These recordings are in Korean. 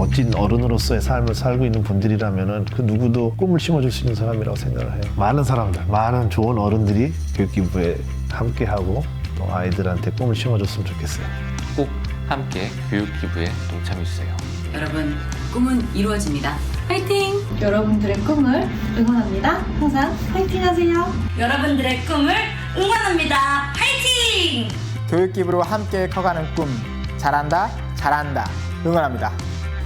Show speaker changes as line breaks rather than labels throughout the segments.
멋진 어른으로서의 삶을 살고 있는 분들이라면은 그 누구도 꿈을 심어줄 수 있는 사람이라고 생각을 해요. 많은 사람들, 많은 좋은 어른들이 교육기부에 함께하고 또 아이들한테 꿈을 심어줬으면 좋겠어요.
꼭 함께 교육기부에 동참해주세요.
여러분, 꿈은 이루어집니다. 화이팅!
여러분들의 꿈을 응원합니다. 항상 화이팅 하세요.
여러분들의 꿈을 응원합니다. 화이팅!
교육기부로 함께 커가는 꿈 잘한다 잘한다 응원합니다.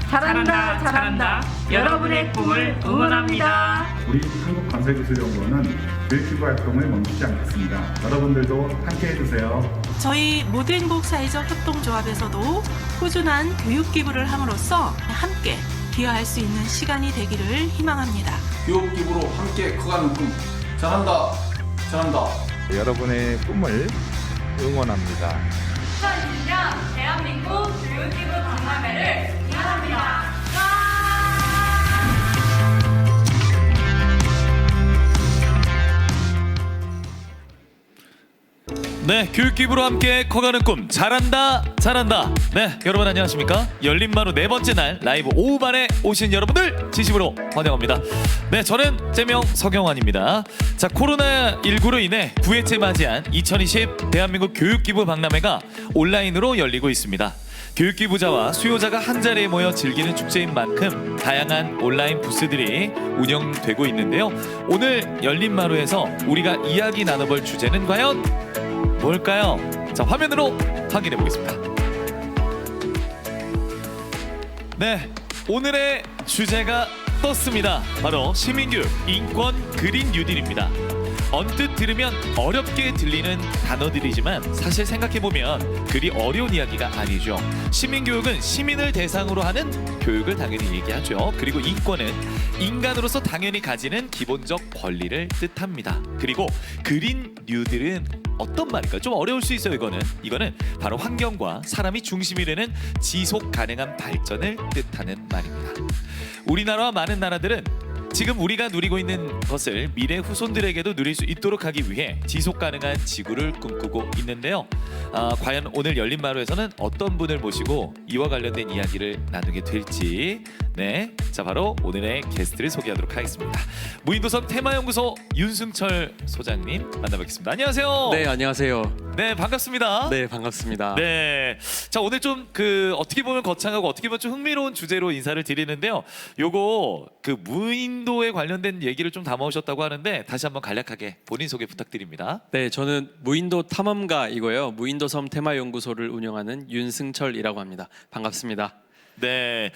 잘한다, 잘한다. 여러분의 꿈을 응원합니다.
우리 한국건설기술연구원은 교육기부 활동을 멈추지 않겠습니다. 여러분들도 함께 해주세요.
저희 모두행복 사회적 협동조합에서도 꾸준한 교육 기부를 함으로써 함께 기여할 수 있는 시간이 되기를 희망합니다.
교육기부로 함께 커가는 꿈 잘한다 잘한다.
여러분의 꿈을 응원합니다.
2020년 대한민국 교육기부 박람회를 기원합니다.
네, 교육기부로 함께 커가는 꿈 잘한다 잘한다. 네, 여러분 안녕하십니까? 열린마루 네 번째 날 라이브 오후반에 오신 여러분들 진심으로 환영합니다. 네, 저는 제명 서경환입니다. 자, 코로나19로 인해 9회째 맞이한 2020 대한민국 교육기부 박람회가 온라인으로 열리고 있습니다. 교육기부자와 수요자가 한자리에 모여 즐기는 축제인 만큼 다양한 온라인 부스들이 운영되고 있는데요. 오늘 열린마루에서 우리가 이야기 나눠볼 주제는 과연 뭘까요? 자, 화면으로 확인해 보겠습니다. 네, 오늘의 주제가 떴습니다. 바로 시민교육, 인권, 그린 뉴딜입니다. 언뜻 들으면 어렵게 들리는 단어들이지만 사실 생각해보면 그리 어려운 이야기가 아니죠. 시민교육은 시민을 대상으로 하는 교육을 당연히 얘기하죠. 그리고 인권은 인간으로서 당연히 가지는 기본적 권리를 뜻합니다. 그리고 그린 뉴딜은 어떤 말일까요? 좀 어려울 수 있어요. 이거는 바로 환경과 사람이 중심이 되는 지속 가능한 발전을 뜻하는 말입니다. 우리나라와 많은 나라들은 지금 우리가 누리고 있는 것을 미래 후손들에게도 누릴 수 있도록 하기 위해 지속 가능한 지구를 꿈꾸고 있는데요. 과연 오늘 열린마루에서는 어떤 분을 모시고 이와 관련된 이야기를 나누게 될지, 네, 자 바로 오늘의 게스트를 소개하도록 하겠습니다. 무인도섬 테마연구소 윤승철 소장님 만나뵙겠습니다. 안녕하세요.
네, 안녕하세요.
네, 반갑습니다.
네, 반갑습니다.
네, 자 오늘 좀 어떻게 보면 거창하고 어떻게 보면 좀 흥미로운 주제로 인사를 드리는데요. 요거 무인도에 관련된 얘기를 좀 담아오셨다고 하는데 다시 한번 간략하게 본인 소개 부탁드립니다.
네, 저는 무인도 탐험가이고요. 무인도섬 테마연구소를 운영하는 윤승철이라고 합니다. 반갑습니다.
네,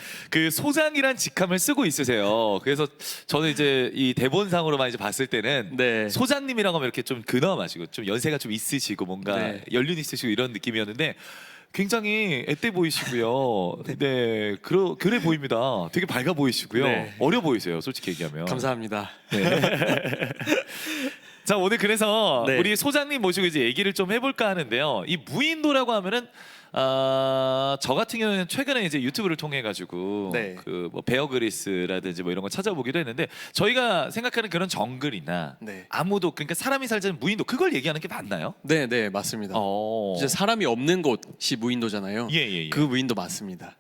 소장이란 직함을 쓰고 있으세요. 그래서 저는 이제 이 대본상으로만 이제 봤을 때는
네.
소장님이라고 하면 이렇게 좀 근엄하시고 좀 연세가 좀 있으시고 뭔가
네.
연륜 있으시고 이런 느낌이었는데 굉장히 앳돼 보이시고요. 네, 그래 보입니다. 되게 밝아 보이시고요.
네.
어려 보이세요, 솔직히 얘기하면.
감사합니다.
네. 자, 오늘 그래서
네.
우리 소장님 모시고 이제 얘기를 좀 해볼까 하는데요. 이 무인도라고 하면은 저 같은 경우는 최근에 이제 유튜브를 통해 가지고
네.
뭐 베어 그릴스라든지 뭐 이런 거 찾아보기도 했는데 저희가 생각하는 그런 정글이나
네.
아무도 그러니까 사람이 살자는 무인도 그걸 얘기하는 게 맞나요?
네, 네, 맞습니다.
어.
이제 사람이 없는 곳이 무인도잖아요.
예.
그 무인도 맞습니다.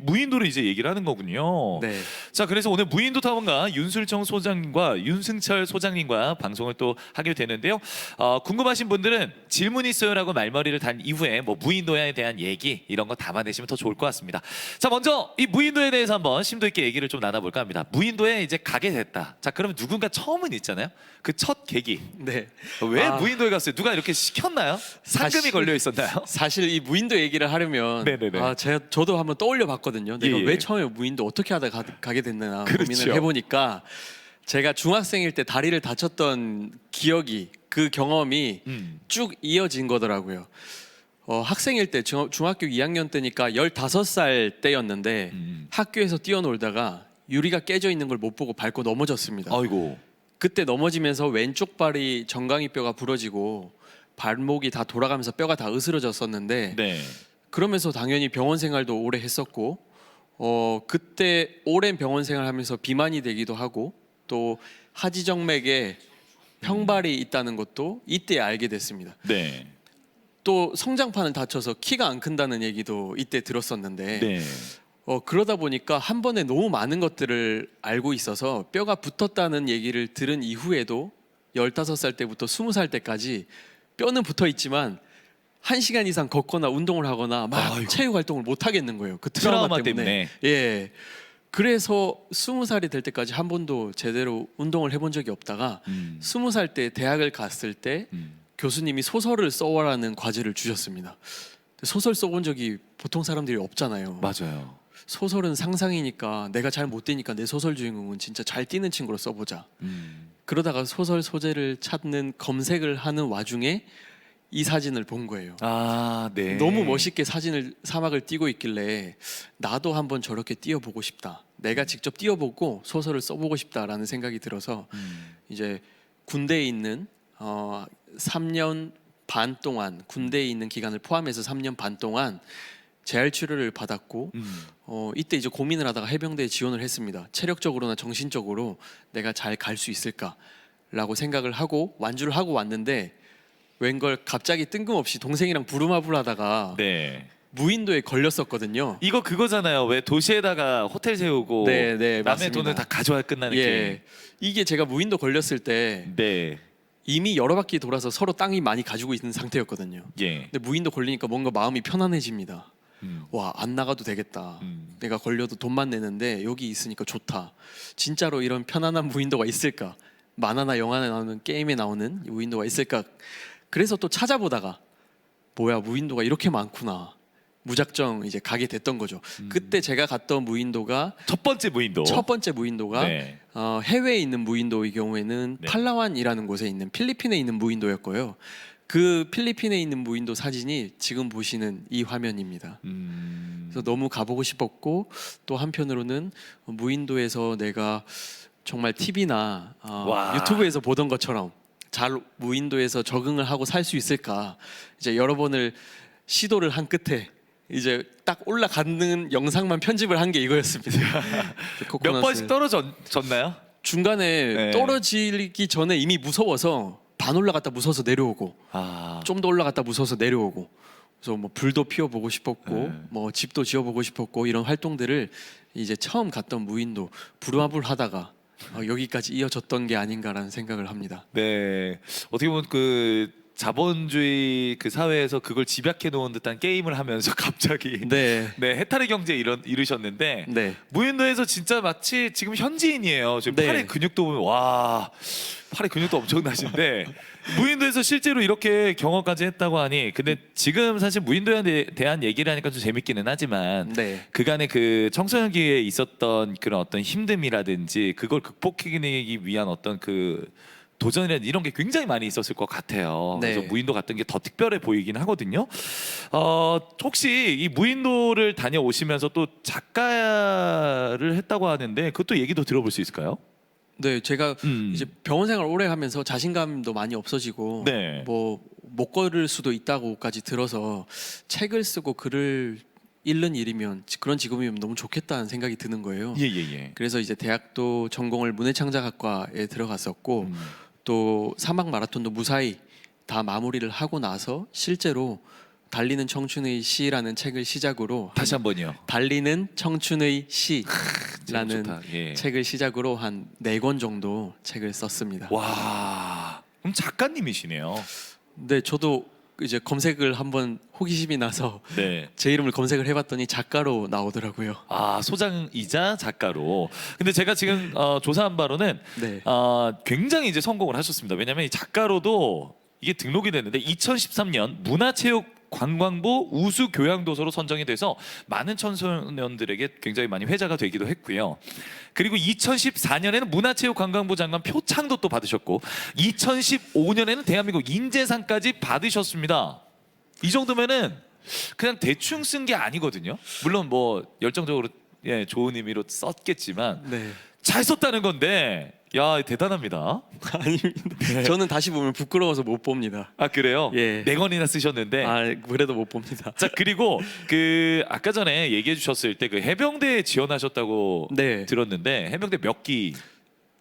무인도를 이제 얘기를 하는 거군요.
네.
자, 그래서 오늘 무인도 탐험가 윤술청 소장님과 윤승철 소장님과 방송을 또 하게 되는데요. 궁금하신 분들은 질문 있어요라고 말머리를 단 이후에 뭐 무인도에 대한 얘기 이런 거 담아내시면 더 좋을 것 같습니다. 자, 먼저 이 무인도에 대해서 한번 심도 있게 얘기를 좀 나눠볼까 합니다. 무인도에 이제 가게 됐다. 자, 그러면 누군가 처음은 있잖아요. 그 첫 계기.
네.
왜 무인도에 갔어요? 누가 이렇게 시켰나요? 상금이 걸려 있었나요?
사실 이 무인도 얘기를 하려면
네네네.
저도 한번 떠올려 봤거든요. 내가
예.
왜 처음에 무인도 어떻게 하다 가게 됐나
그렇죠.
고민을 해보니까 제가 중학생일 때 다리를 다쳤던 기억이 그 경험이 쭉 이어진 거더라고요. 학생일 때 중학교 2학년 때니까 15살 때였는데 학교에서 뛰어놀다가 유리가 깨져 있는 걸 못 보고 밟고 넘어졌습니다.
아이고.
그때 넘어지면서 왼쪽 발이 정강이 뼈가 부러지고 발목이 다 돌아가면서 뼈가 다 으스러졌었는데
네.
그러면서 당연히 병원 생활도 오래 했었고 그때 오랜 병원 생활하면서 비만이 되기도 하고 또 하지정맥에 평발이 있다는 것도 이때 알게 됐습니다.
네.
또 성장판을 다쳐서 키가 안 큰다는 얘기도 이때 들었었는데
네.
그러다 보니까 한 번에 너무 많은 것들을 알고 있어서 뼈가 붙었다는 얘기를 들은 이후에도 15살 때부터 20살 때까지 뼈는 붙어 있지만 1시간 이상 걷거나 운동을 하거나 막
아이고.
체육 활동을 못 하겠는 거예요. 그 트라우마 때문에. 예. 그래서 20살이 될 때까지 한 번도 제대로 운동을 해본 적이 없다가 20살 때 대학을 갔을 때 교수님이 소설을 써와라는 과제를 주셨습니다. 소설 써본 적이 보통 사람들이 없잖아요.
맞아요.
소설은 상상이니까 내가 잘 못 뛰니까 내 소설 주인공은 진짜 잘 뛰는 친구로 써보자. 그러다가 소설 소재를 찾는 검색을 하는 와중에 이 사진을 본 거예요.
아, 네.
너무 멋있게 사막을 뛰고 있길래 나도 한번 저렇게 뛰어보고 싶다. 내가 직접 뛰어보고 소설을 써보고 싶다라는 생각이 들어서 이제 군대에 있는 3년 반 동안 군대에 있는 기간을 포함해서 3년 반 동안 재활 치료를 받았고 이때 이제 고민을 하다가 해병대에 지원을 했습니다. 체력적으로나 정신적으로 내가 잘 갈 수 있을까라고 생각을 하고 완주를 하고 왔는데 웬걸 갑자기 뜬금없이 동생이랑 부루마블 하다가
네.
무인도에 걸렸었거든요.
이거 그거잖아요. 왜 도시에다가 호텔 세우고
네,
남의
맞습니다.
돈을 다 가져야 끝나는
예.
게임.
이게 제가 무인도 걸렸을 때
네.
이미 여러 바퀴 돌아서 서로 땅이 많이 가지고 있는 상태였거든요.
예.
근데 무인도 걸리니까 뭔가 마음이 편안해집니다. 와, 안 나가도 되겠다. 내가 걸려도 돈만 내는데 여기 있으니까 좋다. 진짜로 이런 편안한 무인도가 있을까? 만화나 영화에 나오는 게임에 나오는 무인도가 있을까? 그래서 또 찾아보다가 뭐야, 무인도가 이렇게 많구나. 무작정 이제 가게 됐던 거죠. 그때 제가 갔던 무인도가
첫 번째 무인도가
네. 해외에 있는 무인도의 경우에는
네.
팔라완이라는 곳에 있는 필리핀에 있는 무인도였고요. 그 필리핀에 있는 무인도 사진이 지금 보시는 이 화면입니다. 그래서 너무 가보고 싶었고 또 한편으로는 무인도에서 내가 정말 TV나 유튜브에서 보던 것처럼 잘 무인도에서 적응을 하고 살 수 있을까 이제 여러 번을 시도를 한 끝에 이제 딱 올라가는 영상만 편집을 한 게 이거였습니다.
몇 번씩 떨어졌나요?
중간에
네.
떨어지기 전에 이미 무서워서 반 올라갔다 무서워서 내려오고 좀 더 올라갔다 무서워서 내려오고 그래서 뭐 불도 피워보고 싶었고 뭐 집도 지어보고 싶었고 이런 활동들을 이제 처음 갔던 무인도 부루마블 하다가 여기까지 이어졌던 게 아닌가라는 생각을 합니다.
네. 어떻게 보면 그 자본주의 그 사회에서 그걸 집약해 놓은 듯한 게임을 하면서 갑자기
네,
해탈의 경제에 이르셨는데
네.
무인도에서 진짜 마치 지금 현지인이에요. 지금
네.
팔의 근육도 보면 와, 팔의 근육도 엄청나신데 무인도에서 실제로 이렇게 경험까지 했다고 하니 근데 지금 사실 무인도에 대한 얘기를 하니까 좀 재밌기는 하지만
네.
그간의 그 청소년기에 있었던 그런 어떤 힘듦이라든지 그걸 극복해내기 위한 어떤 그 도전이라든지 이런 게 굉장히 많이 있었을 것 같아요.
네.
그래서 무인도 갔던 게 더 특별해 보이긴 하거든요. 혹시 이 무인도를 다녀오시면서 또 작가를 했다고 하는데 그것도 얘기도 들어볼 수 있을까요?
네, 제가 이제 병원 생활 오래 하면서 자신감도 많이 없어지고
네.
뭐 못 걸을 수도 있다고까지 들어서 책을 쓰고 글을 읽는 일이면 그런 직업이면 너무 좋겠다는 생각이 드는 거예요.
예.
그래서 이제 대학도 전공을 문해창작학과에 들어갔었고 또 사막 마라톤도 무사히 다 마무리를 하고 나서 실제로 달리는 청춘의 시라는 책을 시작으로
다시 한번요.
달리는 청춘의 시라는
좋다. 예.
책을 시작으로 한 4권 정도 책을 썼습니다.
와, 그럼 작가님이시네요.
네, 저도 이제 검색을 한번 호기심이 나서
네.
제 이름을 검색을 해봤더니 작가로 나오더라고요.
아, 소장이자 작가로. 근데 제가 지금 조사한 바로는
네.
굉장히 이제 성공을 하셨습니다. 왜냐하면 이 작가로도 이게 등록이 됐는데 2013년 문화체육관광부 우수교양도서로 선정이 돼서 많은 청소년들에게 굉장히 많이 회자가 되기도 했고요. 그리고 2014년에는 문화체육관광부 장관 표창도 또 받으셨고 2015년에는 대한민국 인재상까지 받으셨습니다. 이 정도면은 그냥 대충 쓴 게 아니거든요. 물론 뭐 열정적으로 좋은 의미로 썼겠지만
네.
잘 썼다는 건데 야, 대단합니다.
아닙니다. 저는 다시 보면 부끄러워서 못 봅니다.
아, 그래요?
예.
4권이나 쓰셨는데.
그래도 못 봅니다.
자, 그리고 그 아까 전에 얘기해 주셨을 때 그 해병대에 지원하셨다고
네.
들었는데 해병대 몇 기?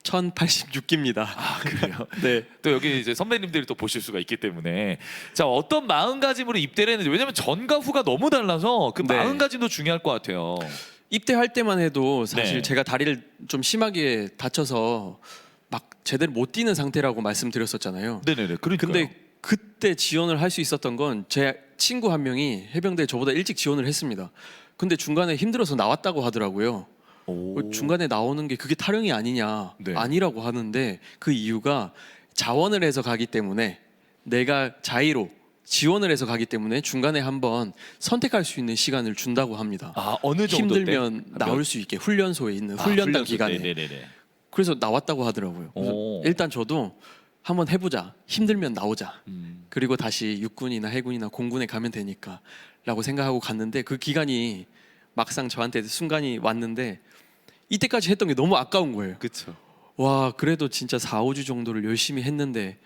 1086기입니다.
아, 그래요?
네.
또 여기 이제 선배님들이 또 보실 수가 있기 때문에 자, 어떤 마음가짐으로 입대를 했는지 왜냐면 전과 후가 너무 달라서 그
네.
마음가짐도 중요할 것 같아요.
입대할 때만 해도 사실
네.
제가 다리를 좀 심하게 다쳐서 막 제대로 못 뛰는 상태라고 말씀드렸었잖아요.
네네네. 그러니까요.
근데 그때 지원을 할 수 있었던 건 제 친구 한 명이 해병대에 저보다 일찍 지원을 했습니다. 근데 중간에 힘들어서 나왔다고 하더라고요. 중간에 나오는 게 그게 타령이 아니냐.
네.
아니라고 하는데 그 이유가 자원을 해서 가기 때문에 내가 자의로 지원을 해서 가기 때문에 중간에 한번 선택할 수 있는 시간을 준다고 합니다.
아, 어느 정도
힘들면
때?
나올 수 있게 훈련소에 있는
아,
훈련단
훈련소
기간에.
때. 네네네.
그래서 나왔다고 하더라고요. 그래서
오.
일단 저도 한번 해보자. 힘들면 나오자. 그리고 다시 육군이나 해군이나 공군에 가면 되니까 라고 생각하고 갔는데 그 기간이 막상 저한테 순간이 왔는데 이때까지 했던 게 너무 아까운 거예요.
그렇죠.
와, 그래도 진짜 4, 5주 정도를 열심히 했는데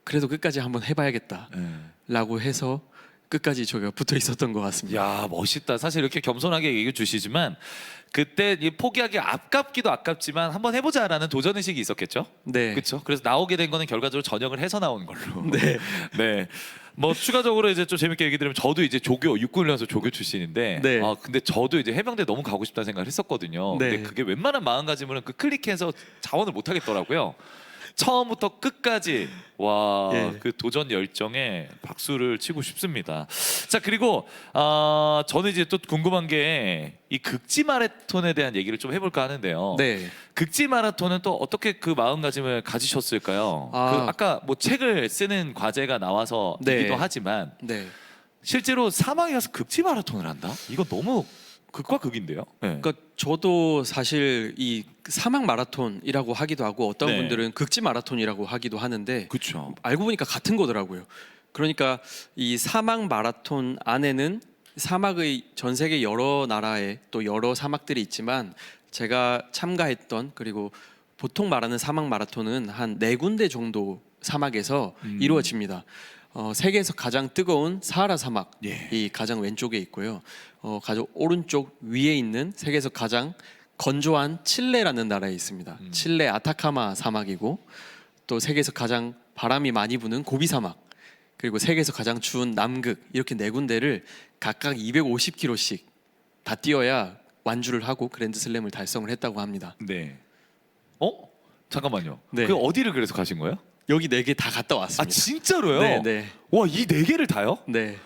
그래도 끝까지 한번 해봐야겠다
네.
라고 해서 끝까지 저가 붙어 있었던 것 같습니다.
야, 멋있다. 사실 이렇게 겸손하게 얘기해 주시지만 그때 이 포기하기 아깝기도 아깝지만 한번 해보자라는 도전 의식이 있었겠죠.
네.
그렇죠. 그래서 나오게 된 거는 결과적으로 전역을 해서 나온 걸로.
네.
네. 뭐 추가적으로 이제 좀 재밌게 얘기 드리면 저도 이제 조교 육군훈련소 조교 출신인데
네.
근데 저도 이제 해병대 너무 가고 싶다는 생각을 했었거든요.
네.
근데 그게 웬만한 마음가짐으로는 그 클릭해서 자원을 못 하겠더라고요. 처음부터 끝까지 와,
예.
그 도전 열정에 박수를 치고 싶습니다. 자, 그리고 저는 이제 또 궁금한 게 이 극지 마라톤에 대한 얘기를 좀 해볼까 하는데요.
네.
극지 마라톤은 또 어떻게 그 마음가짐을 가지셨을까요? 아까 뭐 책을 쓰는 과제가 나와서이기도
네.
하지만
네.
실제로 사막에 가서 극지 마라톤을 한다? 이거 너무 극과 극인데요. 네.
그러니까 저도 사실 이 사막 마라톤이라고 하기도 하고 어떤
네.
분들은 극지 마라톤이라고 하기도 하는데
그렇죠.
알고 보니까 같은 거더라고요. 그러니까 이 사막 마라톤 안에는 사막의 전 세계 여러 나라에 또 여러 사막들이 있지만 제가 참가했던 그리고 보통 말하는 사막 마라톤은 한 4군데 정도 사막에서 이루어집니다. 세계에서 가장 뜨거운 사하라 사막이
예.
가장 왼쪽에 있고요. 가장 오른쪽 위에 있는 세계에서 가장 건조한 칠레라는 나라에 있습니다. 칠레 아타카마 사막이고 또 세계에서 가장 바람이 많이 부는 고비 사막 그리고 세계에서 가장 추운 남극 이렇게 4군데를 각각 250km씩 다 뛰어야 완주를 하고 그랜드슬램을 달성을 했다고 합니다.
네. 잠깐만요.
네.
그 어디를 그래서 가신 거예요?
여기 4개 다 갔다 왔습니다.
아, 진짜로요?
네, 네.
와, 이 4개를 다요?
네.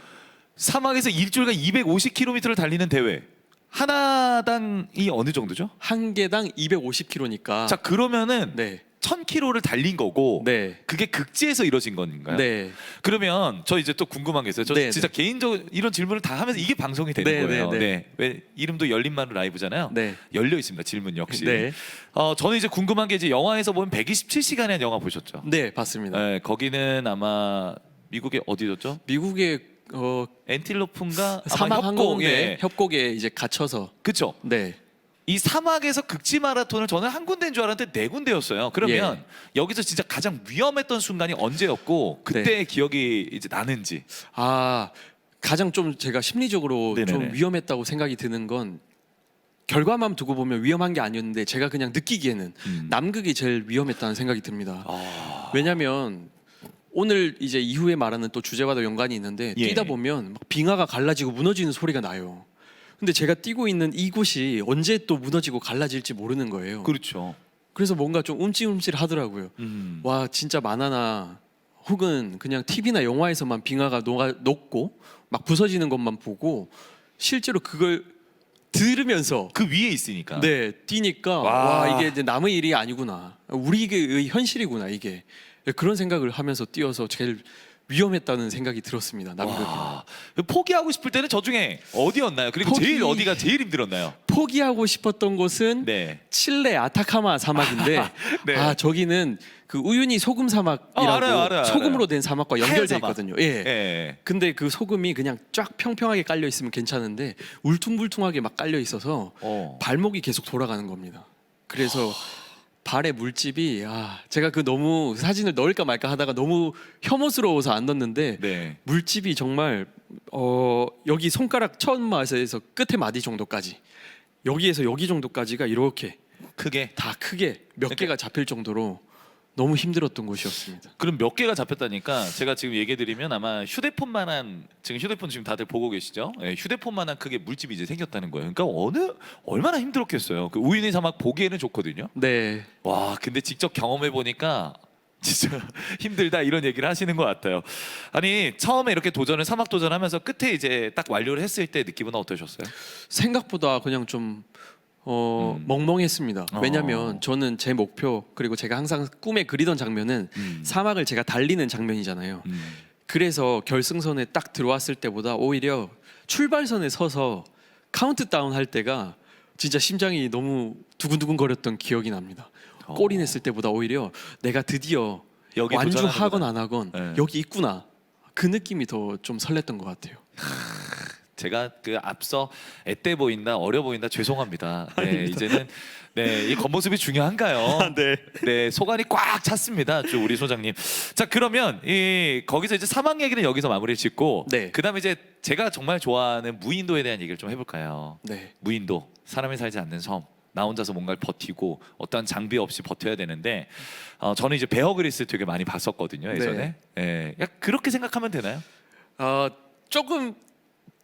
사막에서 일주일간 250km를 달리는 대회. 하나당이 어느 정도죠?
한 개당 250km니까.
자, 그러면은
네.
1000km를 달린 거고
네.
그게 극지에서 이루어진 건가요?
네.
그러면 저 이제 또 궁금한 게 있어요. 저
네,
진짜 개인적으로 이런 질문을 다 하면서 이게 방송이 되는
네,
거예요.
네, 네.
왜 이름도 열린마루 라이브잖아요.
네.
열려 있습니다. 질문 역시.
네.
저는 이제 궁금한 게 이제 영화에서 보면 127시간이라는 영화 보셨죠?
네, 봤습니다.
네, 거기는 아마 미국의 어디였죠?
미국의
엔틸로프인가?
사막 항공대
예.
협곡에 이제 갇혀서.
그렇죠.
네.
이 사막에서 극지 마라톤을 저는 한 군데인 줄 알았는데 4군데였어요. 그러면
예.
여기서 진짜 가장 위험했던 순간이 언제였고 그때의 기억이 이제 나는지.
가장 좀 제가 심리적으로
네네네.
좀 위험했다고 생각이 드는 건 결과만 두고 보면 위험한 게 아니었는데 제가 그냥 느끼기에는 남극이 제일 위험했다는 생각이 듭니다. 왜냐하면 오늘 이제 이후에 말하는 또 주제와도 연관이 있는데
예.
뛰다 보면 막 빙하가 갈라지고 무너지는 소리가 나요. 근데 제가 뛰고 있는 이곳이 언제 또 무너지고 갈라질지 모르는 거예요.
그렇죠.
그래서 뭔가 좀 움찔움찔 하더라고요. 와, 진짜 만화나 혹은 그냥 TV나 영화에서만 빙하가 녹고 막 부서지는 것만 보고 실제로 그걸 들으면서
그 위에 있으니까.
네, 뛰니까 와, 이게 이제 남의 일이 아니구나. 우리의 현실이구나 이게. 그런 생각을 하면서 뛰어서 제일 위험했다는 생각이 들었습니다. 남극이.
포기하고 싶을 때는 저 중에 어디였나요? 그리고 제일 어디가 제일 힘들었나요?
포기하고 싶었던 곳은
네.
칠레 아타카마 사막인데
네.
저기는 그 우유니 소금 사막이라고
알아요.
소금으로 된 사막과
하얀
연결돼
사막.
있거든요. 예.
예.
근데 그 소금이 그냥 쫙 평평하게 깔려 있으면 괜찮은데 울퉁불퉁하게 막 깔려 있어서 발목이 계속 돌아가는 겁니다. 그래서 발의 물집이 제가 그 너무 사진을 넣을까 말까 하다가 너무 혐오스러워서 안 넣었는데
네.
물집이 정말 여기 손가락 첫 마디에서 끝에 마디 정도까지 여기에서 여기 정도까지가 이렇게
크게
다 크게 몇 개가 잡힐 정도로 너무 힘들었던 곳이었습니다.
그럼 몇 개가 잡혔다니까 제가 지금 얘기해드리면 아마 휴대폰만한 지금 휴대폰 지금 다들 보고 계시죠? 예, 휴대폰만한 크게 물집이 이제 생겼다는 거예요. 그러니까 얼마나 힘들었겠어요. 그 우유니 사막 보기에는 좋거든요.
네.
와 근데 직접 경험해 보니까 진짜 힘들다 이런 얘기를 하시는 것 같아요. 아니 처음에 이렇게 사막 도전하면서 끝에 이제 딱 완료를 했을 때 느낌은 어떠셨어요?
생각보다 그냥 좀 멍멍했습니다. 왜냐면 저는 제 목표 그리고 제가 항상 꿈에 그리던 장면은 사막을 제가 달리는 장면이잖아요. 그래서 결승선에 딱 들어왔을 때보다 오히려 출발선에 서서 카운트다운 할 때가 진짜 심장이 너무 두근두근 거렸던 기억이 납니다. 골인 했을 때보다 오히려 내가 드디어
여기
완주하건 안 하건
네.
여기 있구나. 그 느낌이 더 좀 설렜던 것 같아요.
제가 그 앞서 앳돼 보인다, 어려 보인다 죄송합니다. 네, 이제는 네, 이 겉모습이 중요한가요? 네, 소관이 꽉 찼습니다, 우리 소장님. 자, 그러면 거기서 이제 사막 얘기는 여기서 마무리 짓고,
네.
그다음에 이제 제가 정말 좋아하는 무인도에 대한 얘기를 좀 해볼까요?
네.
무인도, 사람이 살지 않는 섬. 나 혼자서 뭔가를 버티고 어떠한 장비 없이 버텨야 되는데 저는 이제 베어 그릴스 되게 많이 봤었거든요 예전에. 예, 약 그렇게 생각하면 되나요?
조금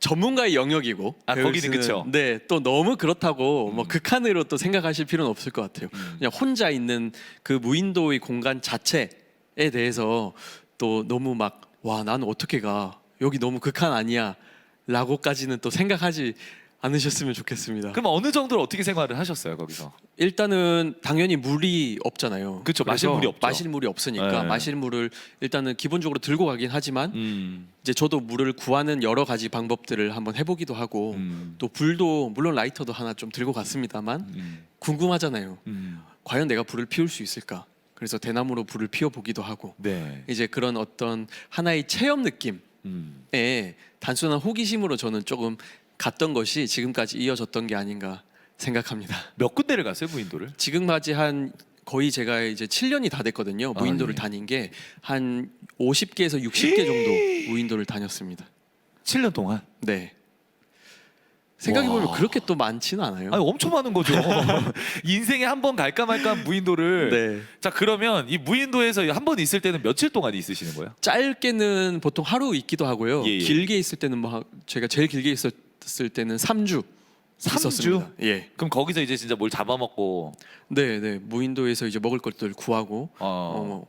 전문가의 영역이고
거기는 그쵸.
네, 또 너무 그렇다고 뭐 극한으로 또 생각하실 필요는 없을 것 같아요. 그냥 혼자 있는 그 무인도의 공간 자체에 대해서 또 너무 막 와, 나는 어떻게 가? 여기 너무 극한 아니야? 라고까지는 또 생각하지 않으셨으면 좋겠습니다.
그럼 어느 정도로 어떻게 생활을 하셨어요 거기서?
일단은 당연히 물이 없잖아요.
그렇죠. 마실 물이 없죠.
마실 물이 없으니까
네.
마실 물을 일단은 기본적으로 들고 가긴 하지만 이제 저도 물을 구하는 여러 가지 방법들을 한번 해보기도 하고 또 불도 물론 라이터도 하나 좀 들고 갔습니다만 궁금하잖아요. 과연 내가 불을 피울 수 있을까? 그래서 대나무로 불을 피워보기도 하고
네.
이제 그런 어떤 하나의 체험 느낌에 단순한 호기심으로 저는 조금 갔던 것이 지금까지 이어졌던 게 아닌가 생각합니다.
몇 군데를 갔어요 무인도를?
지금까지 한 거의 제가 이제 7년이 다 됐거든요. 무인도를 다닌 게 한 50개에서 60개 정도 무인도를 다녔습니다.
7년 동안?
네. 생각해보면 그렇게 또 많지는 않아요.
아니, 엄청 많은 거죠. 인생에 한 번 갈까 말까 한 무인도를.
네.
자 그러면 이 무인도에서 한 번 있을 때는 며칠 동안 있으시는 거예요?
짧게는 보통 하루 있기도 하고요.
예.
길게 있을 때는 뭐 제가 제일 길게 있었을 때는 3주.
3주?
있었습니다. 예.
그럼 거기서 이제 진짜 뭘 잡아먹고.
네. 무인도에서 이제 먹을 것들 구하고.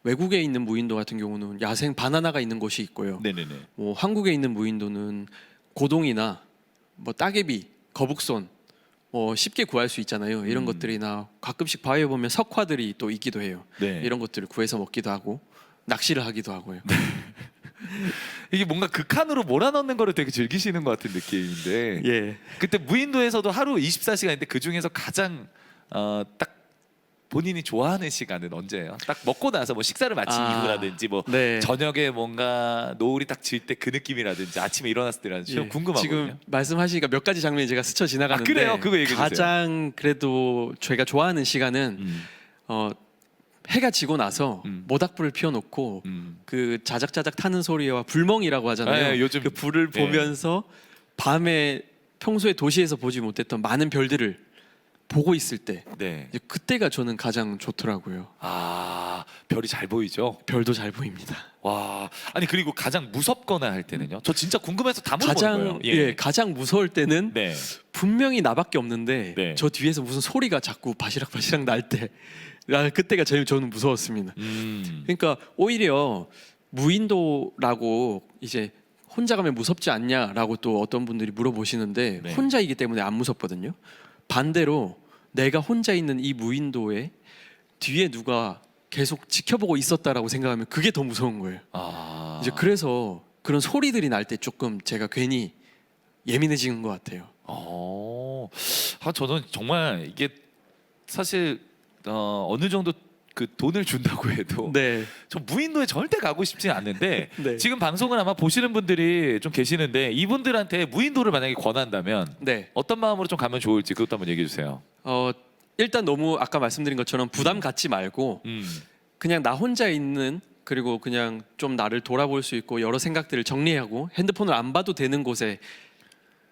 외국에 있는 무인도 같은 경우는 야생 바나나가 있는 곳이 있고요.
네네네.
한국에 있는 무인도는 고동이나 뭐 따개비, 거북손 쉽게 구할 수 있잖아요. 이런 것들이나 가끔씩 바위에 보면 석화들이 또 있기도 해요.
네.
이런 것들을 구해서 먹기도 하고 낚시를 하기도 하고요.
이게 뭔가 극한으로 몰아넣는 거를 되게 즐기시는 것 같은 느낌인데.
예.
그때 무인도에서도 하루 24시간인데 그 중에서 가장 딱 본인이 좋아하는 시간은 언제예요? 딱 먹고 나서 뭐 식사를 마친 이후라든지 뭐
네.
저녁에 뭔가 노을이 딱 질 때 그 느낌이라든지 아침에 일어났을 때라든지 좀 궁금하거든요.
지금 말씀하시니까 몇 가지 장면이 제가 스쳐 지나가는데
그래요? 그거 얘기해 주세요.
가장 그래도 제가 좋아하는 시간은 해가 지고 나서 모닥불을 피워놓고 그 자작자작 타는 소리와 불멍이라고 하잖아요.
네, 요즘
그 불을 보면서 밤에 평소에 도시에서 보지 못했던 많은 별들을 보고 있을 때 이제 그때가 저는 가장 좋더라고요.
별이 잘 보이죠?
별도 잘 보입니다.
와, 아니 그리고 가장 무섭거나 할 때는요? 저 진짜 궁금해서 다 물어보는 거예요.
가장 무서울 때는
네.
분명히 나밖에 없는데
네.
저 뒤에서 무슨 소리가 자꾸 바시락바시락 날 때 그때가 제일 저는 무서웠습니다. 그러니까 오히려 무인도라고 이제 혼자 가면 무섭지 않냐라고 또 어떤 분들이 물어보시는데
네.
혼자이기 때문에 안 무섭거든요. 반대로 내가 혼자 있는 이 무인도에 뒤에 누가 계속 지켜보고 있었다라고 생각하면 그게 더 무서운 거예요. 이제 그래서 그런 소리들이 날 때 조금 제가 괜히 예민해지는 것 같아요.
저는 정말 이게 사실 어느 정도 그 돈을 준다고 해도
네.
저 무인도에 절대 가고 싶지 않는데
네.
지금 방송을 아마 보시는 분들이 좀 계시는데 이분들한테 무인도를 만약에 권한다면
네.
어떤 마음으로 좀 가면 좋을지 그것도 한번 얘기해 주세요.
일단 너무 아까 말씀드린 것처럼 부담 갖지 말고 그냥 나 혼자 있는 그리고 그냥 좀 나를 돌아볼 수 있고 여러 생각들을 정리하고 핸드폰을 안 봐도 되는 곳에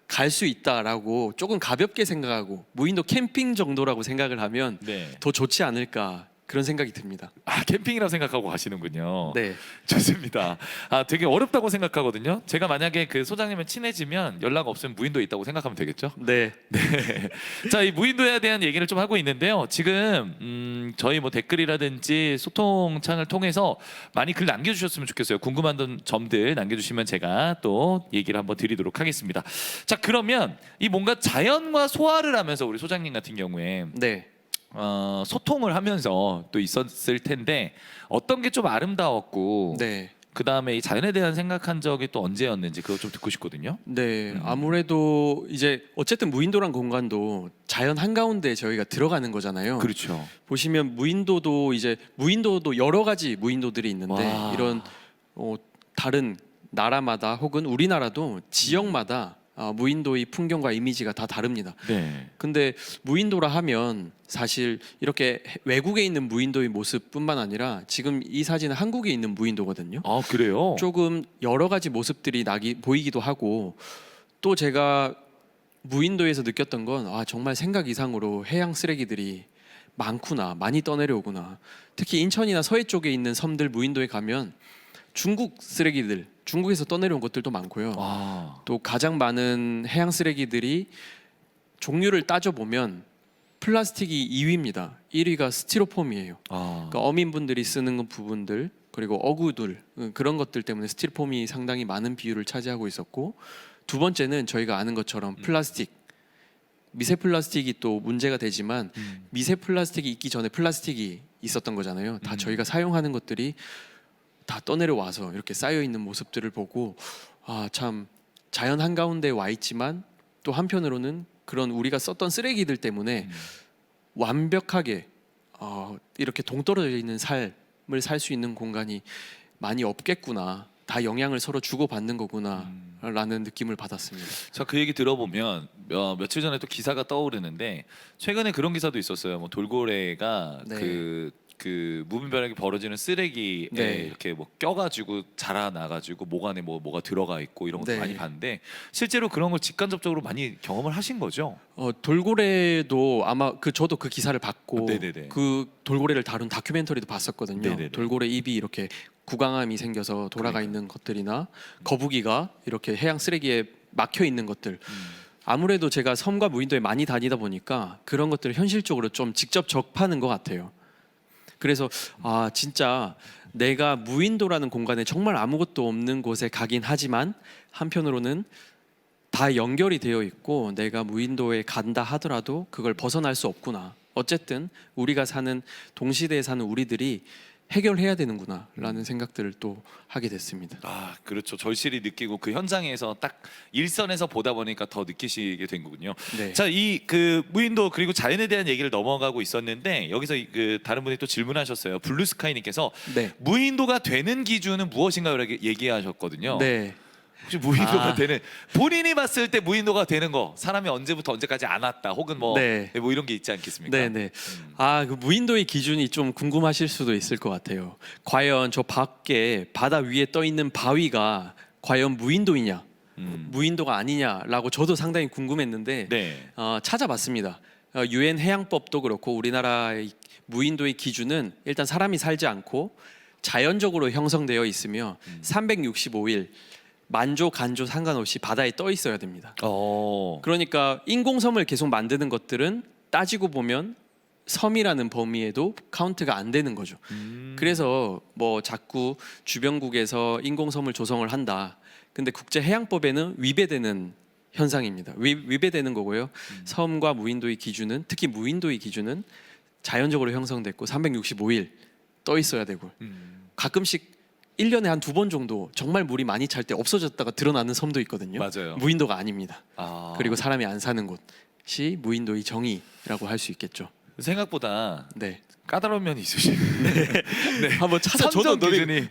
갈 수 있다라고 조금 가볍게 생각하고 무인도 캠핑 정도라고 생각을 하면
네.
더 좋지 않을까 그런 생각이 듭니다.
아, 캠핑이라고 생각하고 가시는군요.
네.
좋습니다. 아, 되게 어렵다고 생각하거든요. 제가 만약에 그 소장님을 친해지면 연락 없으면 무인도에 있다고 생각하면 되겠죠?
네.
네. 자, 이 무인도에 대한 얘기를 좀 하고 있는데요. 지금 저희 뭐 댓글이라든지 소통창을 통해서 많이 글 남겨주셨으면 좋겠어요. 궁금한 점들 남겨주시면 제가 또 얘기를 한번 드리도록 하겠습니다. 자, 그러면 이 뭔가 자연과 소화를 하면서 우리 소장님 같은 경우에
네.
소통을 하면서 또 있었을 텐데 어떤 게 좀 아름다웠고
네.
그 다음에 이 자연에 대한 생각한 적이 또 언제였는지 그거 좀 듣고 싶거든요.
네, 아무래도 이제 어쨌든 무인도란 공간도 자연 한가운데 저희가 들어가는 거잖아요.
그렇죠.
보시면 무인도도 여러 가지 무인도들이 있는데
와.
이런 다른 나라마다 혹은 우리나라도 지역마다 무인도의 풍경과 이미지가 다 다릅니다.
네.
근데 무인도라 하면 사실 이렇게 외국에 있는 무인도의 모습뿐만 아니라 지금 이 사진은 한국에 있는 무인도거든요.
아, 그래요?
조금 여러 가지 모습들이 보이기도 하고 또 제가 무인도에서 느꼈던 건 정말 생각 이상으로 해양 쓰레기들이 많구나, 많이 떠내려오구나. 특히 인천이나 서해 쪽에 있는 섬들 무인도에 가면 중국 쓰레기들, 중국에서 떠내려온 것들도 많고요. 또 가장 많은 해양 쓰레기들이 종류를 따져보면 플라스틱이 2위입니다. 1위가 스티로폼이에요. 그러니까 어민분들이 쓰는 부분들 그리고 어구들 그런 것들 때문에 스티로폼이 상당히 많은 비율을 차지하고 있었고 두 번째는 저희가 아는 것처럼 플라스틱 미세 플라스틱이 또 문제가 되지만 미세 플라스틱이 있기 전에 플라스틱이 있었던 거잖아요. 다 저희가 사용하는 것들이 다 떠내려와서 이렇게 쌓여 있는 모습들을 보고 참 자연 한가운데 와 있지만 또 한편으로는 그런 우리가 썼던 쓰레기들 때문에 완벽하게 이렇게 동떨어져 있는 삶을 살 수 있는 공간이 많이 없겠구나. 다 영향을 서로 주고받는 거구나 라는 느낌을 받았습니다.
자, 그 얘기 들어보면 며칠 전에 또 기사가 떠오르는데 최근에 그런 기사도 있었어요. 뭐 돌고래가
네.
그 무분별하게 벌어지는 쓰레기에
네.
이렇게 뭐 껴가지고 자라나가지고 목 안에 뭐가 들어가 있고 이런 것도
네.
많이 봤는데 실제로 그런 걸 직간접적으로 많이 경험을 하신 거죠?
돌고래도 아마 저도 그 기사를 봤고
네네네.
그 돌고래를 다룬 다큐멘터리도 봤었거든요.
네네네.
돌고래 입이 이렇게 구강암이 생겨서 돌아가 있는 것들이나 거북이가 이렇게 해양 쓰레기에 막혀 있는 것들. 아무래도 제가 섬과 무인도에 많이 다니다 보니까 그런 것들을 현실적으로 좀 직접 접하는 것 같아요. 그래서 진짜 내가 무인도라는 공간에 정말 아무것도 없는 곳에 가긴 하지만 한편으로는 다 연결이 되어 있고 내가 무인도에 간다 하더라도 그걸 벗어날 수 없구나. 어쨌든 우리가 사는 동시대에 사는 우리들이 해결해야 되는구나 라는 생각들을 또 하게 됐습니다.
그렇죠. 절실히 느끼고 그 현장에서 딱 일선에서 보다 보니까 더 느끼시게 된 거군요.
네.
자, 이 그 무인도 그리고 자연에 대한 얘기를 넘어가고 있었는데 여기서 그 다른 분이 또 질문하셨어요. 블루스카이님께서
네.
무인도가 되는 기준은 무엇인가요? 이렇게 얘기하셨거든요.
네.
혹시 무인도가 되는 본인이 봤을 때 무인도가 되는 거 사람이 언제부터 언제까지 안 왔다 혹은 뭐 이런 게 있지 않겠습니까?
네네. 그 무인도의 기준이 좀 궁금하실 수도 있을 것 같아요. 과연 저 밖에 바다 위에 떠 있는 바위가 과연 무인도이냐, 무인도가 아니냐라고 저도 상당히 궁금했는데
네.
찾아봤습니다. UN 해양법도 그렇고 우리나라의 무인도의 기준은 일단 사람이 살지 않고 자연적으로 형성되어 있으며 365일 만조 간조 상관없이 바다에 떠 있어야 됩니다. 그러니까 인공섬을 계속 만드는 것들은 따지고 보면 섬이라는 범위에도 카운트가 안 되는 거죠. 그래서 뭐 자꾸 주변국에서 인공섬을 조성을 한다. 근데 국제해양법에는 위배되는 현상입니다. 위배되는 거고요. 섬과 무인도의 기준은 특히 무인도의 기준은 자연적으로 형성됐고 365일 떠 있어야 되고 가끔씩 1년에 한 2번 정도 정말 물이 많이 찰 때 없어졌다가 드러나는 섬도 있거든요.
맞아요.
무인도가 아닙니다. 그리고 사람이 안 사는 곳이 무인도의 정의라고 할 수 있겠죠.
생각보다
네.
까다로운 면이 있으시네요. 네.
한번 저도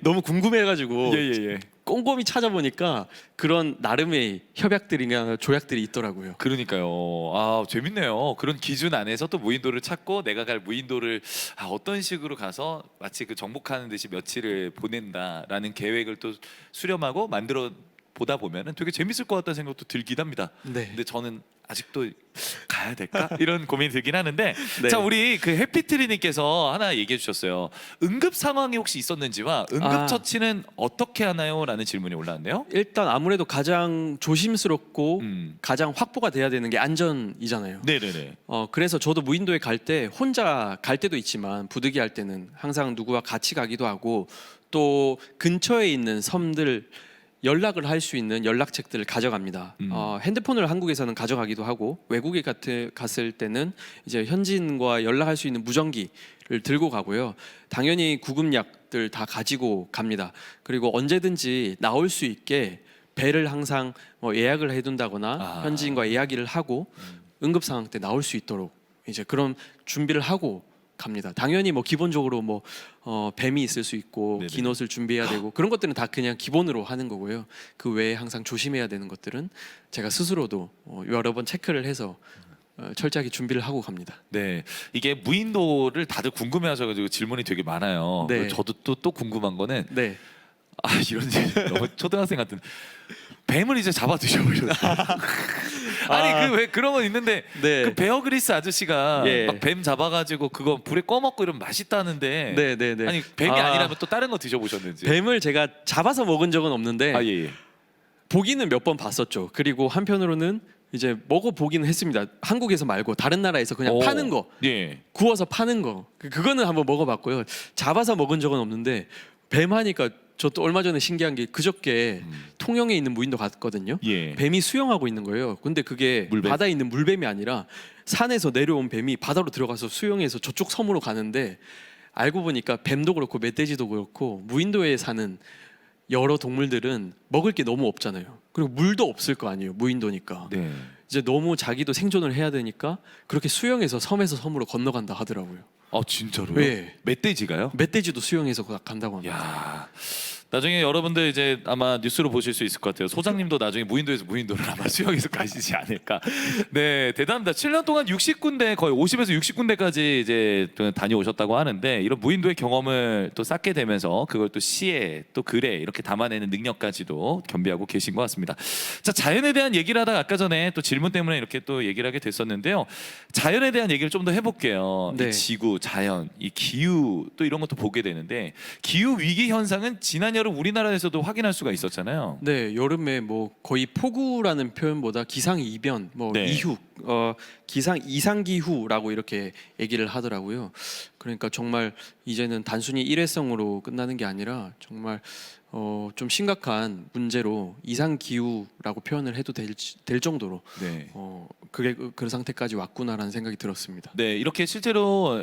너무 궁금해가지고
예.
꼼꼼히 찾아보니까 그런 나름의 협약들이나 조약들이 있더라고요.
그러니까요. 재밌네요. 그런 기준 안에서 또 무인도를 찾고 내가 갈 무인도를 어떤 식으로 가서 마치 그 정복하는 듯이 며칠을 보낸다라는 계획을 또 수렴하고 만들어 보다 보면은 되게 재밌을 것 같다는 생각도 들긴 합니다.
네.
근데 저는 아직도 가야 될까? 이런 고민이 들긴 하는데
네.
자, 우리 그 해피트리님께서 하나 얘기해 주셨어요. 응급 상황이 혹시 있었는지와 응급처치는 어떻게 하나요? 라는 질문이 올라왔네요.
일단 아무래도 가장 조심스럽고 가장 확보가 돼야 되는 게 안전이잖아요.
네네네.
그래서 저도 무인도에 갈 때 혼자 갈 때도 있지만 부득이 할 때는 항상 누구와 같이 가기도 하고 또 근처에 있는 섬들 연락을 할 수 있는 연락책들을 가져갑니다. 핸드폰을 한국에서는 가져가기도 하고 외국에 갔을 때는 이제 현지인과 연락할 수 있는 무전기를 들고 가고요. 당연히 구급약들 다 가지고 갑니다. 그리고 언제든지 나올 수 있게 배를 항상 뭐 예약을 해둔다거나 현지인과 이야기를 하고 응급 상황 때 나올 수 있도록 이제 그런 준비를 하고 갑니다. 당연히 뭐 기본적으로 뭐 뱀이 있을 수 있고
네네.
긴 옷을 준비해야 되고 그런 것들은 다 그냥 기본으로 하는 거고요. 그 외에 항상 조심해야 되는 것들은 제가 스스로도 여러 번 체크를 해서 철저하게 준비를 하고 갑니다.
네, 이게 무인도를 다들 궁금해하셔가지고 질문이 되게 많아요.
네.
저도 또 궁금한 거는
네.
이런 너무 초등학생 같은 뱀을 이제 잡아 드셔버렸어요. 아니 그 왜 그런 건 있는데
네.
그 베어 그리스 아저씨가
예.
막 뱀 잡아가지고 그거 불에 꺼먹고 이러면 맛있다는데
네.
아니 뱀이 아니라면 또 다른 거 드셔보셨는지?
뱀을 제가 잡아서 먹은 적은 없는데
예.
보기는 몇 번 봤었죠. 그리고 한편으로는 이제 먹어보기는 했습니다. 한국에서 말고 다른 나라에서 그냥 파는 거
예.
구워서 파는 거 그거는 한번 먹어봤고요. 잡아서 먹은 적은 없는데 뱀 하니까 저 또 얼마 전에 신기한 게 그저께 통영에 있는 무인도 갔거든요.
예.
뱀이 수영하고 있는 거예요. 근데 그게
물뱀?
바다에 있는 물뱀이 아니라 산에서 내려온 뱀이 바다로 들어가서 수영해서 저쪽 섬으로 가는데 알고 보니까 뱀도 그렇고 멧돼지도 그렇고 무인도에 사는 여러 동물들은 먹을 게 너무 없잖아요. 그리고 물도 없을 거 아니에요. 무인도니까.
네.
이제 너무 자기도 생존을 해야 되니까 그렇게 수영해서 섬에서 섬으로 건너간다 하더라고요.
진짜로요?
네.
멧돼지가요?
멧돼지도 수영해서 간다고 합니다.
야, 나중에 여러분들 이제 아마 뉴스로 보실 수 있을 것 같아요. 소장님도 나중에 무인도에서 무인도를 아마 수영해서 가시지 않을까. 네, 대단합니다. 7년 동안 60군데 거의 50에서 60군데까지 이제 다녀오셨다고 하는데 이런 무인도의 경험을 또 쌓게 되면서 그걸 또 시에 또 글에 이렇게 담아내는 능력까지도 겸비하고 계신 것 같습니다. 자, 자연에 대한 얘기를 하다가 아까 전에 또 질문 때문에 이렇게 또 얘기를 하게 됐었는데요. 자연에 대한 얘기를 좀 더 해볼게요.
네.
이 지구, 자연, 이 기후 또 이런 것도 보게 되는데 기후 위기 현상은 지난 여름 우리나라에서도 확인할 수가 있었잖아요.
네, 여름에 뭐 거의 폭우라는 표현보다 기상 이변, 뭐
네.
이후, 기상 이상 기후라고 이렇게 얘기를 하더라고요. 그러니까 정말 이제는 단순히 일회성으로 끝나는 게 아니라 정말 좀 심각한 문제로 이상 기후라고 표현을 해도 될 정도로
네.
그게 그 상태까지 왔구나라는 생각이 들었습니다.
네, 이렇게 실제로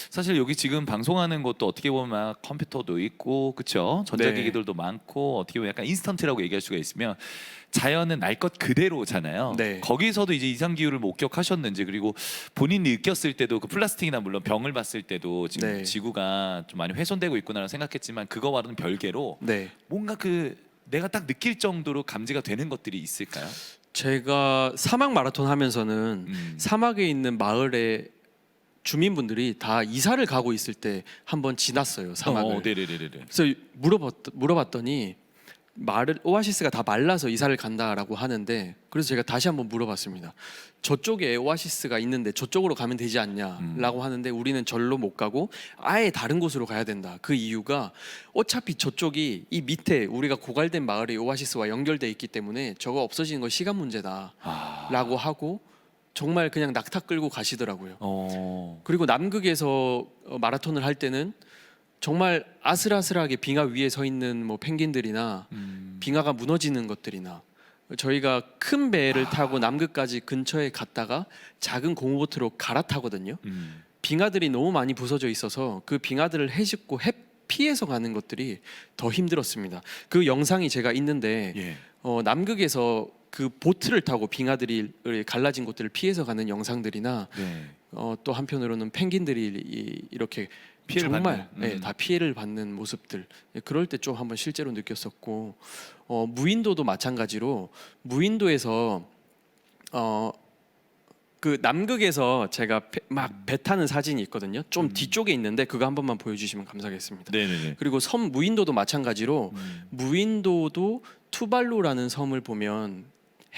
사실 여기 지금 방송하는 것도 어떻게 보면 컴퓨터도 있고 그렇죠? 전자기기들도 많고 어떻게 보면 약간 인스턴트라고 얘기할 수가 있으면 자연은 날 것 그대로잖아요.
네.
거기서도 이제 이상 기후를 목격하셨는지 그리고 본인이 느꼈을 때도 그 플라스틱이나 물론 병을 봤을 때도 지금
네.
지구가 좀 많이 훼손되고 있구나라고 생각했지만 그거와는 별개로
네.
뭔가 그 내가 딱 느낄 정도로 감지가 되는 것들이 있을까요?
제가 사막 마라톤 하면서는 사막에 있는 마을에 주민분들이 다 이사를 가고 있을 때 한번 지났어요, 사막을.
네네네네.
그래서 물어봤더니 오아시스가 다 말라서 이사를 간다라고 하는데 그래서 제가 다시 한번 물어봤습니다. 저쪽에 오아시스가 있는데 저쪽으로 가면 되지 않냐라고 하는데 우리는 절로 못 가고 아예 다른 곳으로 가야 된다. 그 이유가 어차피 저쪽이 이 밑에 우리가 고갈된 마을이 오아시스와 연결돼 있기 때문에 저거 없어지는 건 시간 문제다라고 하고 정말 그냥 낙타 끌고 가시더라고요. 그리고 남극에서 마라톤을 할 때는 정말 아슬아슬하게 빙하 위에 서 있는 뭐 펭귄들이나 빙하가 무너지는 것들이나 저희가 큰 배를 타고 남극까지 근처에 갔다가 작은 고무보트로 갈아타거든요. 빙하들이 너무 많이 부서져 있어서 그 빙하들을 헤집고 피해서 가는 것들이 더 힘들었습니다. 그 영상이 제가 있는데 남극에서 그 보트를 타고 빙하들이 갈라진 곳들을 피해서 가는 영상들이나 또 한편으로는 펭귄들이 이렇게
피해를
정말
받는,
다 피해를 받는 모습들 그럴 때 좀 한번 실제로 느꼈었고 무인도도 마찬가지로 무인도에서 그 남극에서 제가 막 배 타는 사진이 있거든요. 좀 뒤쪽에 있는데 그거 한 번만 보여주시면 감사하겠습니다.
네네네.
그리고 섬 무인도도 마찬가지로 무인도도 투발루라는 섬을 보면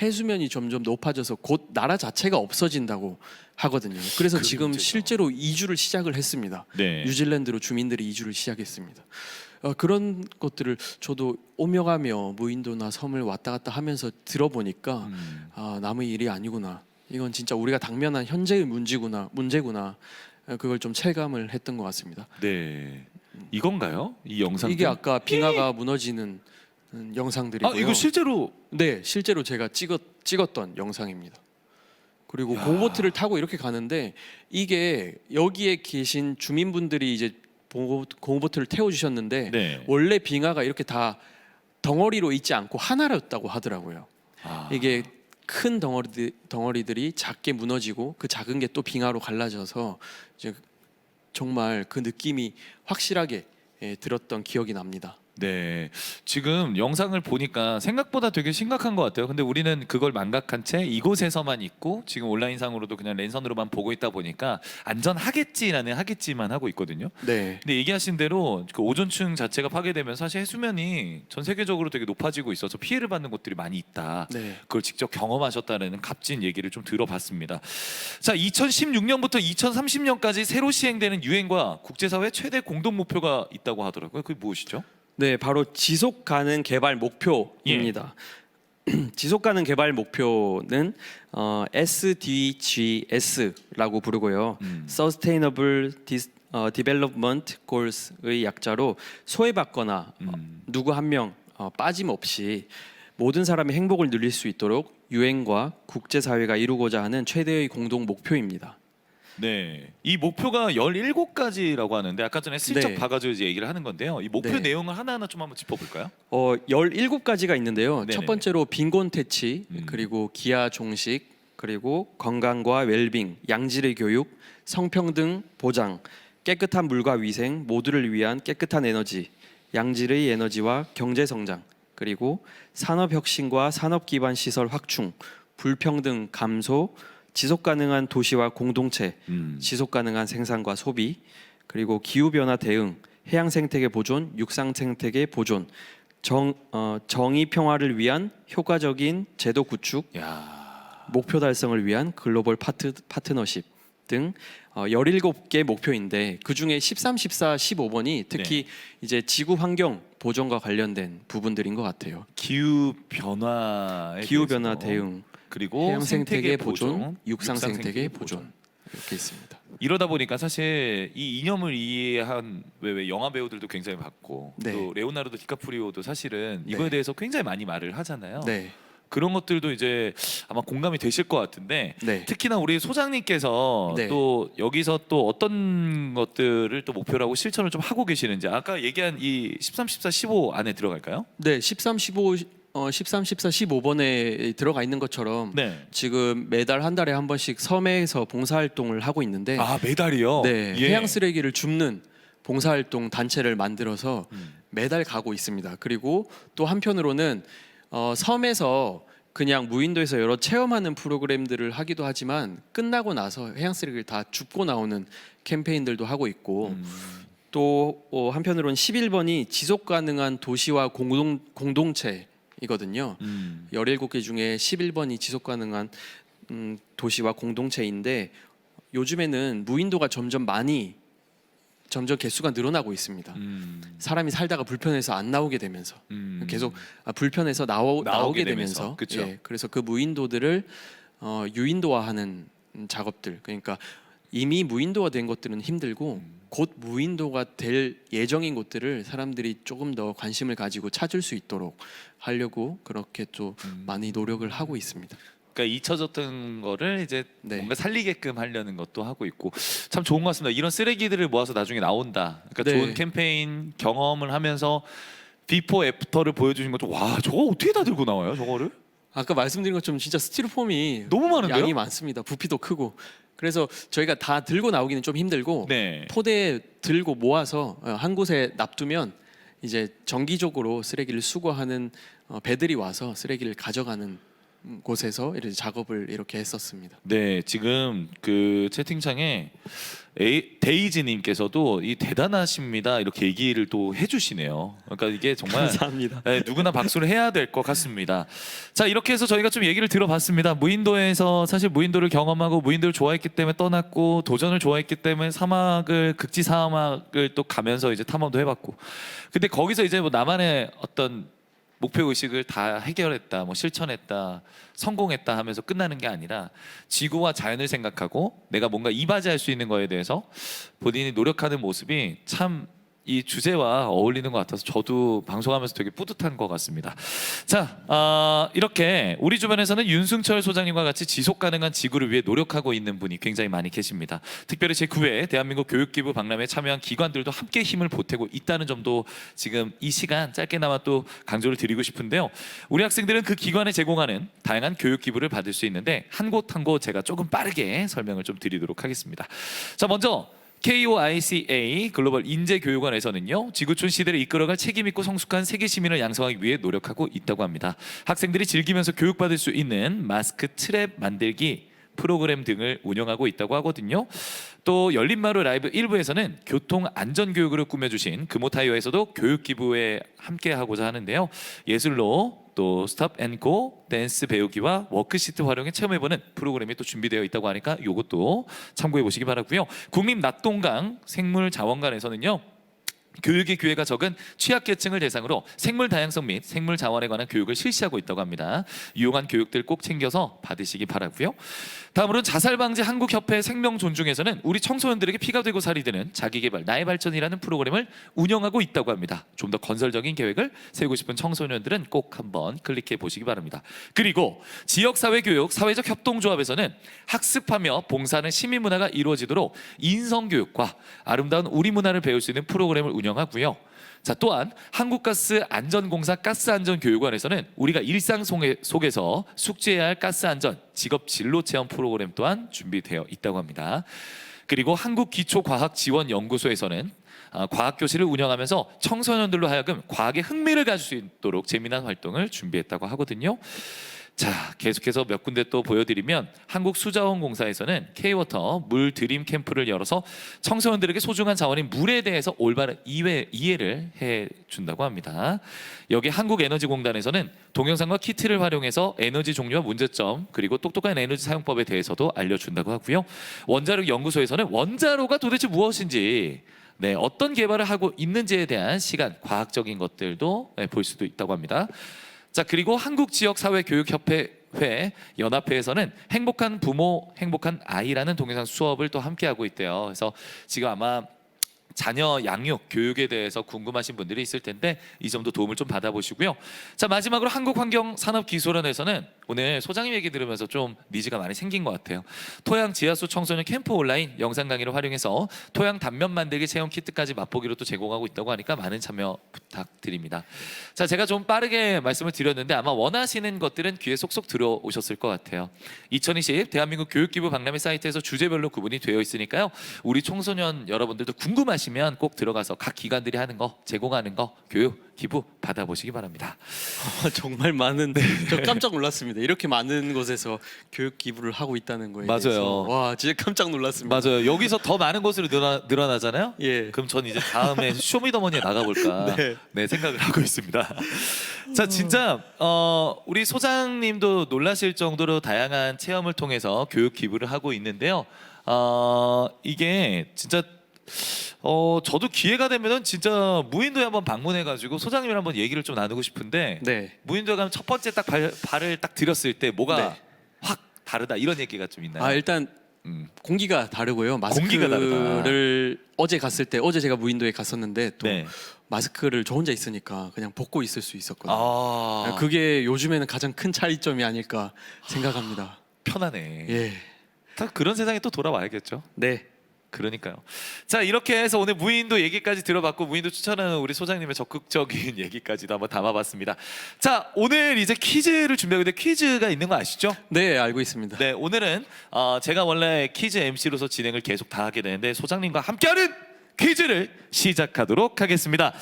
해수면이 점점 높아져서 곧 나라 자체가 없어진다고 하거든요. 그래서 지금
문제죠.
실제로 이주를 시작을 했습니다.
네.
뉴질랜드로 주민들이 이주를 시작했습니다. 그런 것들을 저도 오며 가며 무인도나 섬을 왔다 갔다 하면서 들어보니까 남의 일이 아니구나. 이건 진짜 우리가 당면한 현재의 문제구나. 그걸 좀 체감을 했던 것 같습니다.
네. 이건가요? 이 영상?
이게 아까 빙하가 무너지는 영상들이고요.
아, 이거 실제로?
네, 실제로 제가 찍었던 영상입니다. 그리고 고보트를 타고 이렇게 가는데 이게 여기에 계신 주민분들이 이제 고보트를 태워주셨는데
네.
원래 빙하가 이렇게 다 덩어리로 있지 않고 하나였다고 하더라고요. 이게 큰 덩어리들이 작게 무너지고 그 작은 게 또 빙하로 갈라져서 이제 정말 그 느낌이 확실하게 들었던 기억이 납니다.
네, 지금 영상을 보니까 생각보다 되게 심각한 것 같아요. 근데 우리는 그걸 망각한 채 이곳에서만 있고 지금 온라인상으로도 그냥 랜선으로만 보고 있다 보니까 하겠지만 하고 있거든요.
네.
근데 얘기하신 대로 그 오존층 자체가 파괴되면 사실 해수면이 전 세계적으로 되게 높아지고 있어서 피해를 받는 곳들이 많이 있다.
네.
그걸 직접 경험하셨다는 값진 얘기를 좀 들어봤습니다. 자, 2016년부터 2030년까지 새로 시행되는 유엔과 국제사회 최대 공동 목표가 있다고 하더라고요. 그게 무엇이죠?
네, 바로 지속 가능 개발 목표입니다. 지속 가능 개발 목표는 SDGs라고 부르고요. Sustainable Development Goals의 약자로 소외받거나 누구 한 명 빠짐없이 모든 사람의 행복을 누릴 수 있도록 유엔과 국제사회가 이루고자 하는 최대의 공동 목표입니다.
네, 이 목표가 17가지라고 하는데 아까 전에 슬쩍
네.
봐가지고 이제 얘기를 하는 건데요. 이 목표
네.
내용을 하나하나 좀 한번 짚어볼까요?
17가지가 있는데요.
네네네.
첫 번째로 빈곤 퇴치, 그리고 기아 종식, 그리고 건강과 웰빙, 양질의 교육, 성평등 보장, 깨끗한 물과 위생, 모두를 위한 깨끗한 에너지, 양질의 에너지와 경제 성장, 그리고 산업 혁신과 산업 기반 시설 확충, 불평등 감소, 지속 가능한 도시와 공동체, 지속 가능한 생산과 소비, 그리고 기후 변화 대응, 해양 생태계 보존, 육상 생태계 보존, 정의 평화를 위한 효과적인 제도 구축, 목표 달성을 위한 글로벌 파트너십 등 17개 목표인데 그 중에 13, 14, 15번이 특히 이제 지구 환경 보존과 관련된 부분들인 것 같아요.
기후 변화
대응,
그리고
해양 생태계 보존, 육상 생태계 보존 이렇게 있습니다.
이러다 보니까 사실 이 이념을 이해한 왜 영화 배우들도 굉장히 많고
네.
또 레오나르도 디카프리오도 사실은 이거에 대해서 굉장히 많이 말을 하잖아요.
네.
그런 것들도 이제 아마 공감이 되실 것 같은데
네.
특히나 우리 소장님께서
네.
또 여기서 또 어떤 것들을 또 목표로 하고 실천을 좀 하고 계시는지 아까 얘기한 이 13, 14, 15 안에 들어갈까요?
네, 13, 14, 15번에 들어가 있는 것처럼
네.
지금 매달 한 달에 한 번씩 섬에서 봉사활동을 하고 있는데
아, 매달이요?
네,
예.
해양 쓰레기를 줍는 봉사활동 단체를 만들어서 매달 가고 있습니다. 그리고 또 한편으로는 섬에서 그냥 무인도에서 여러 체험하는 프로그램들을 하기도 하지만 끝나고 나서 해양 쓰레기를 다 줍고 나오는 캠페인들도 하고 있고 또 한편으로는 11번이 지속 가능한 도시와 공동체이거든요. 17개 중에 11번이 지속 가능한 도시와 공동체인데 요즘에는 무인도가 점점 개수가 늘어나고 있습니다. 사람이 살다가 불편해서 안 나오게 되면서 계속 불편해서 나오게 되면서
그쵸.
예, 그래서 그 무인도들을 유인도화하는 작업들, 그러니까 이미 무인도가 된 것들은 힘들고 곧 무인도가 될 예정인 곳들을 사람들이 조금 더 관심을 가지고 찾을 수 있도록 하려고 그렇게 또 많이 노력을 하고 있습니다.
그러니까 잊혀졌던 거를 이제
네.
뭔가 살리게끔 하려는 것도 하고 있고 참 좋은 것 같습니다. 이런 쓰레기들을 모아서 나중에 나온다. 그러니까
네.
좋은 캠페인 경험을 하면서 비포 애프터를 보여주신 것도 와 저거 어떻게 다 들고 나와요 저거를?
아까 말씀드린 것처럼 진짜 스티로폼이
너무 많은데요?
양이 많습니다. 부피도 크고 그래서 저희가 다 들고 나오기는 좀 힘들고
네.
포대에 들고 모아서 한 곳에 놔두면 이제 정기적으로 쓰레기를 수거하는 배들이 와서 쓰레기를 가져가는 곳에서 이렇게 작업을 이렇게 했었습니다.
네, 지금 그 채팅창에 데이지님께서도 이 대단하십니다 이렇게 얘기를 또 해주시네요. 그러니까 이게 정말
감사합니다.
네, 누구나 박수를 해야 될 것 같습니다. 자, 이렇게 해서 저희가 좀 얘기를 들어봤습니다. 무인도에서 사실 무인도를 경험하고 무인도를 좋아했기 때문에 떠났고 도전을 좋아했기 때문에 극지 사막을 또 가면서 이제 탐험도 해봤고, 근데 거기서 이제 뭐 나만의 어떤 목표 의식을 다 해결했다, 뭐 실천했다, 성공했다 하면서 끝나는 게 아니라 지구와 자연을 생각하고 내가 뭔가 이바지할 수 있는 거에 대해서 본인이 노력하는 모습이 참 이 주제와 어울리는 것 같아서 저도 방송하면서 되게 뿌듯한 것 같습니다. 자, 이렇게 우리 주변에서는 윤승철 소장님과 같이 지속 가능한 지구를 위해 노력하고 있는 분이 굉장히 많이 계십니다. 특별히 제9회 대한민국 교육기부 박람회에 참여한 기관들도 함께 힘을 보태고 있다는 점도 지금 이 시간 짧게나마 또 강조를 드리고 싶은데요. 우리 학생들은 그 기관에 제공하는 다양한 교육 기부를 받을 수 있는데 한 곳 한 곳 제가 조금 빠르게 설명을 좀 드리도록 하겠습니다. 자, 먼저 KOICA 글로벌 인재교육원에서는요, 지구촌 시대를 이끌어갈 책임있고 성숙한 세계 시민을 양성하기 위해 노력하고 있다고 합니다. 학생들이 즐기면서 교육받을 수 있는 마스크 트랩 만들기 프로그램 등을 운영하고 있다고 하거든요. 또 열린마루 라이브 1부에서는 교통 안전교육을 꾸며주신 금호타이어에서도 교육기부에 함께하고자 하는데요. 예술로 또 스톱 앤 고 댄스 배우기와 워크시트 활용에 체험해보는 프로그램이 또 준비되어 있다고 하니까 이것도 참고해 보시기 바라고요. 국립낙동강 생물자원관에서는요, 교육의 기회가 적은 취약계층을 대상으로 생물 다양성 및 생물 자원에 관한 교육을 실시하고 있다고 합니다. 유용한 교육들 꼭 챙겨서 받으시기 바라고요. 다음으로는 자살방지 한국협회 생명존중에서는 우리 청소년들에게 피가 되고 살이 되는 자기개발 나의 발전이라는 프로그램을 운영하고 있다고 합니다. 좀 더 건설적인 계획을 세우고 싶은 청소년들은 꼭 한번 클릭해 보시기 바랍니다. 그리고 지역사회교육 사회적 협동조합에서는 학습하며 봉사하는 시민문화가 이루어지도록 인성교육과 아름다운 우리 문화를 배울 수 있는 프로그램을 운영하고요. 자, 또한 한국가스안전공사 가스안전교육원에서는 우리가 일상 속에서 숙지해야 할 가스안전 직업 진로 체험 프로그램 또한 준비되어 있다고 합니다. 그리고 한국기초과학지원연구소에서는 과학교실을 운영하면서 청소년들로 하여금 과학에 흥미를 가질 수 있도록 재미난 활동을 준비했다고 하거든요. 자, 계속해서 몇 군데 또 보여드리면 한국수자원공사에서는 K-워터 물 드림 캠프를 열어서 청소년들에게 소중한 자원인 물에 대해서 올바른 이해를 해준다고 합니다. 여기 한국에너지공단에서는 동영상과 키트를 활용해서 에너지 종류와 문제점 그리고 똑똑한 에너지 사용법에 대해서도 알려준다고 하고요. 원자력 연구소에서는 원자로가 도대체 무엇인지, 어떤 개발을 하고 있는지에 대한 시간, 과학적인 것들도 볼 수도 있다고 합니다. 자, 그리고 한국지역사회교육협회 연합회에서는 행복한 부모, 행복한 아이라는 동영상 수업을 또 함께하고 있대요. 그래서 지금 아마 자녀 양육, 교육에 대해서 궁금하신 분들이 있을 텐데 이 점도 도움을 좀 받아보시고요. 자, 마지막으로 한국환경산업기술원에서는 오늘 소장님 얘기 들으면서 좀 니즈가 많이 생긴 것 같아요. 토양 지하수 청소년 캠프 온라인 영상 강의를 활용해서 토양 단면 만들기 체험 키트까지 맛보기로 또 제공하고 있다고 하니까 많은 참여 부탁드립니다. 자, 제가 좀 빠르게 말씀을 드렸는데 아마 원하시는 것들은 귀에 쏙쏙 들어오셨을 것 같아요. 2020 대한민국 교육기부 박람회 사이트에서 주제별로 구분이 되어 있으니까요. 우리 청소년 여러분들도 궁금하시면 꼭 들어가서 각 기관들이 하는 거, 제공하는 거, 교육, 기부 받아보시기 바랍니다.
정말 많은, 저 깜짝 놀랐습니다. 이렇게 많은 곳에서 교육 기부를 하고 있다는 거에
맞아요.
대해서. 와, 진짜 깜짝 놀랐습니다.
맞아요. 여기서 더 많은 곳으로 늘어나잖아요.
예.
그럼 전 이제 다음에 쇼미더머니에 나가볼까
네.
생각을 하고 있습니다. 자, 진짜 우리 소장님도 놀라실 정도로 다양한 체험을 통해서 교육 기부를 하고 있는데요. 이게 진짜 저도 기회가 되면은 진짜 무인도에 한번 방문해가지고 소장님이랑 한번 얘기를 좀 나누고 싶은데, 무인도에 가면 첫 번째 딱 발을 딱 들였을 때 뭐가 확 다르다 이런 얘기가 좀 있나요?
일단 공기가 다르고요.
공기가
마스크를 어제 제가 무인도에 갔었는데 또 마스크를 저 혼자 있으니까 그냥 벗고 있을 수 있었거든요. 그게 요즘에는 가장 큰 차이점이 아닐까 생각합니다.
편하네.
예.
다 그런 세상에 또 돌아와야겠죠.
네.
그러니까요. 자, 이렇게 해서 오늘 무인도 얘기까지 들어봤고 무인도 추천하는 우리 소장님의 적극적인 얘기까지도 한번 담아봤습니다. 자, 오늘 이제 퀴즈를 준비하고 있는데 퀴즈가 있는 거 아시죠?
네, 알고 있습니다.
네, 오늘은 제가 원래 퀴즈 MC로서 진행을 계속 다 하게 되는데 소장님과 함께하는 퀴즈를 시작하도록 하겠습니다.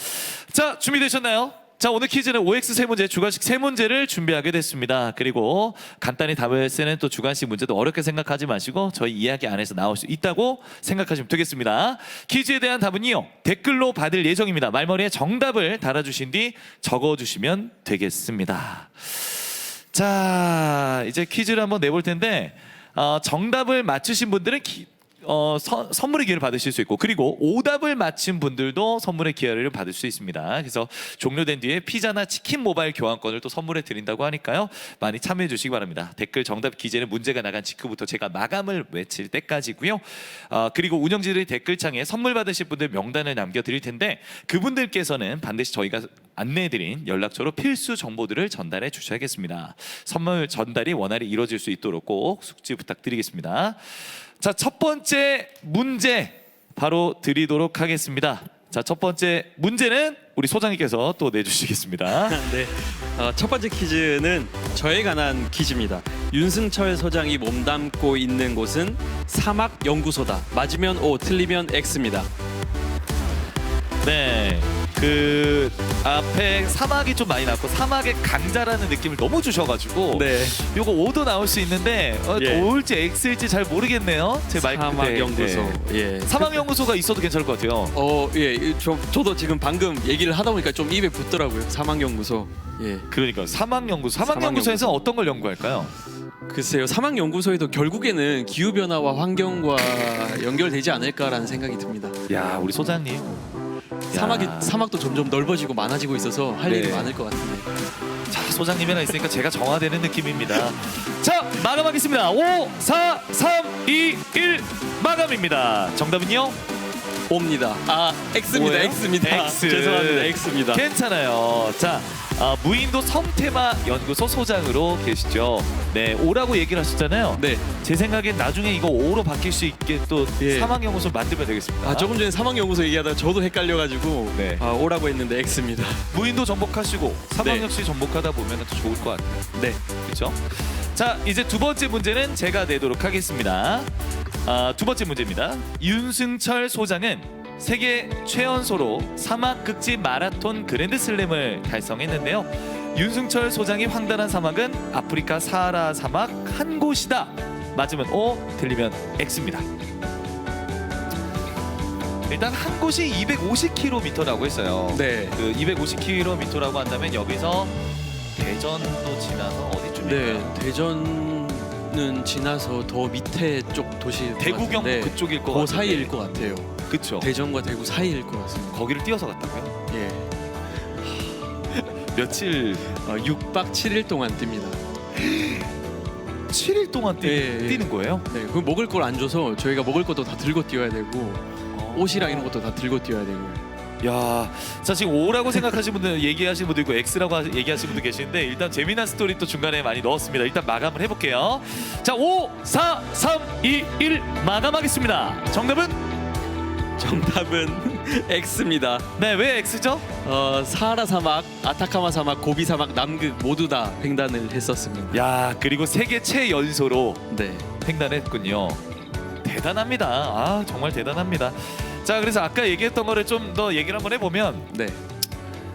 자, 준비되셨나요? 자, 오늘 퀴즈는 OX 세 문제, 주관식 세 문제를 준비하게 됐습니다. 그리고 간단히 답을 쓰는 또 주관식 문제도 어렵게 생각하지 마시고 저희 이야기 안에서 나올 수 있다고 생각하시면 되겠습니다. 퀴즈에 대한 답은요, 댓글로 받을 예정입니다. 말머리에 정답을 달아주신 뒤 적어주시면 되겠습니다. 자, 이제 퀴즈를 한번 내볼 텐데 정답을 맞추신 분들은 선물의 기회를 받으실 수 있고, 그리고 오답을 맞힌 분들도 선물의 기회를 받을 수 있습니다. 그래서 종료된 뒤에 피자나 치킨 모바일 교환권을 또 선물해 드린다고 하니까요, 많이 참여해 주시기 바랍니다. 댓글 정답 기재는 문제가 나간 직후부터 제가 마감을 외칠 때까지고요. 그리고 운영진의 댓글창에 선물 받으실 분들 명단을 남겨드릴 텐데, 그분들께서는 반드시 저희가 안내해드린 연락처로 필수 정보들을 전달해 주셔야겠습니다. 선물 전달이 원활히 이루어질 수 있도록 꼭 숙지 부탁드리겠습니다. 자, 첫 번째 문제 바로 드리도록 하겠습니다. 자, 첫 번째 문제는 우리 소장님께서 또 내주시겠습니다.
네, 첫 번째 퀴즈는 저에 관한 퀴즈입니다. 윤승철 소장이 몸담고 있는 곳은 사막연구소다. 맞으면 O, 틀리면 X입니다.
네, 그 앞에 사막이 좀 많이 나왔고 사막의 강자라는 느낌을 너무 주셔가지고
네,
요거 O도 나올 수 있는데
예.
O일지 X일지 잘 모르겠네요. 제 마이크
사막연구소. 예.
사막연구소가 있어도 괜찮을 것 같아요.
예, 저도 지금 방금 얘기를 하다 보니까 좀 입에 붙더라고요. 사막연구소. 예.
그러니까 사막연구소에서 어떤 걸 연구할까요?
글쎄요, 사막연구소에도 결국에는 기후 변화와 환경과 연결되지 않을까라는 생각이 듭니다.
야, 우리 소장님.
사막도 점점 넓어지고 많아지고 있어서 할 일이
네.
많을 것 같은데.
자, 소장님이랑 있으니까 제가 정화되는 느낌입니다. 자, 마감하겠습니다. 5, 4, 3, 2, 1 마감입니다. 정답은요?
O입니다. X입니다.
뭐예요?
X입니다.
X.
죄송합니다. X입니다.
괜찮아요. 자, 무인도 섬테마 연구소 소장으로 계시죠. 네, O라고 얘기를 하셨잖아요.
네.
제 생각엔 나중에 이거 O로 바뀔 수 있게 또
예.
사막연구소 만들면 되겠습니다.
조금 전에 사막연구소 얘기하다가 저도 헷갈려가지고
네.
O라고 했는데 X입니다.
무인도 접목하시고 사막
네.
역시 접목하다 보면 더 좋을 것 같아요.
네.
그렇죠? 자, 이제 두 번째 문제는 제가 내도록 하겠습니다. 두 번째 문제입니다. 윤승철 소장은 세계 최연소로 사막 극지 마라톤 그랜드슬램을 달성했는데요. 윤승철 소장이 황달한 사막은 아프리카 사하라 사막 한 곳이다. 맞으면 O, 틀리면 X입니다. 일단 한 곳이 250km라고 했어요.
네.
그 250km라고 한다면 여기서 대전도 지나서 어디쯤일까요?
네. 대전은 지나서 더 밑에 쪽 도시일 것
대구경
같은데
그쪽일 것
그
같아요.
사이일 것 같아요.
그렇죠.
대전과 대구 사이일 것 같습니다.
거기를 뛰어서 갔다고요?
예.
며칠
6박 7일 동안 뜁니다.
7일 동안 뛰는 거예요?
네. 그 먹을 걸 안 줘서 저희가 먹을 것도 다 들고 뛰어야 되고 옷이랑 이런 것도 다 들고 뛰어야 되고.
야, 자, 지금 O라고 생각하시는 분들 얘기하시는 분도 있고 X라고 얘기하시는 분도 계시는데 일단 재미난 스토리 또 중간에 많이 넣었습니다. 일단 마감을 해볼게요. 자, 5, 4, 3, 2, 1 마감하겠습니다. 정답은
X입니다.
네, 왜 X죠?
사하라 사막, 아타카마 사막, 고비 사막, 남극 모두 다 횡단을 했었습니다.
야, 그리고 세계 최연소로
네.
횡단했군요. 대단합니다. 정말 대단합니다. 자, 그래서 아까 얘기했던 거를 좀 더 얘기를 한번 해보면,
네.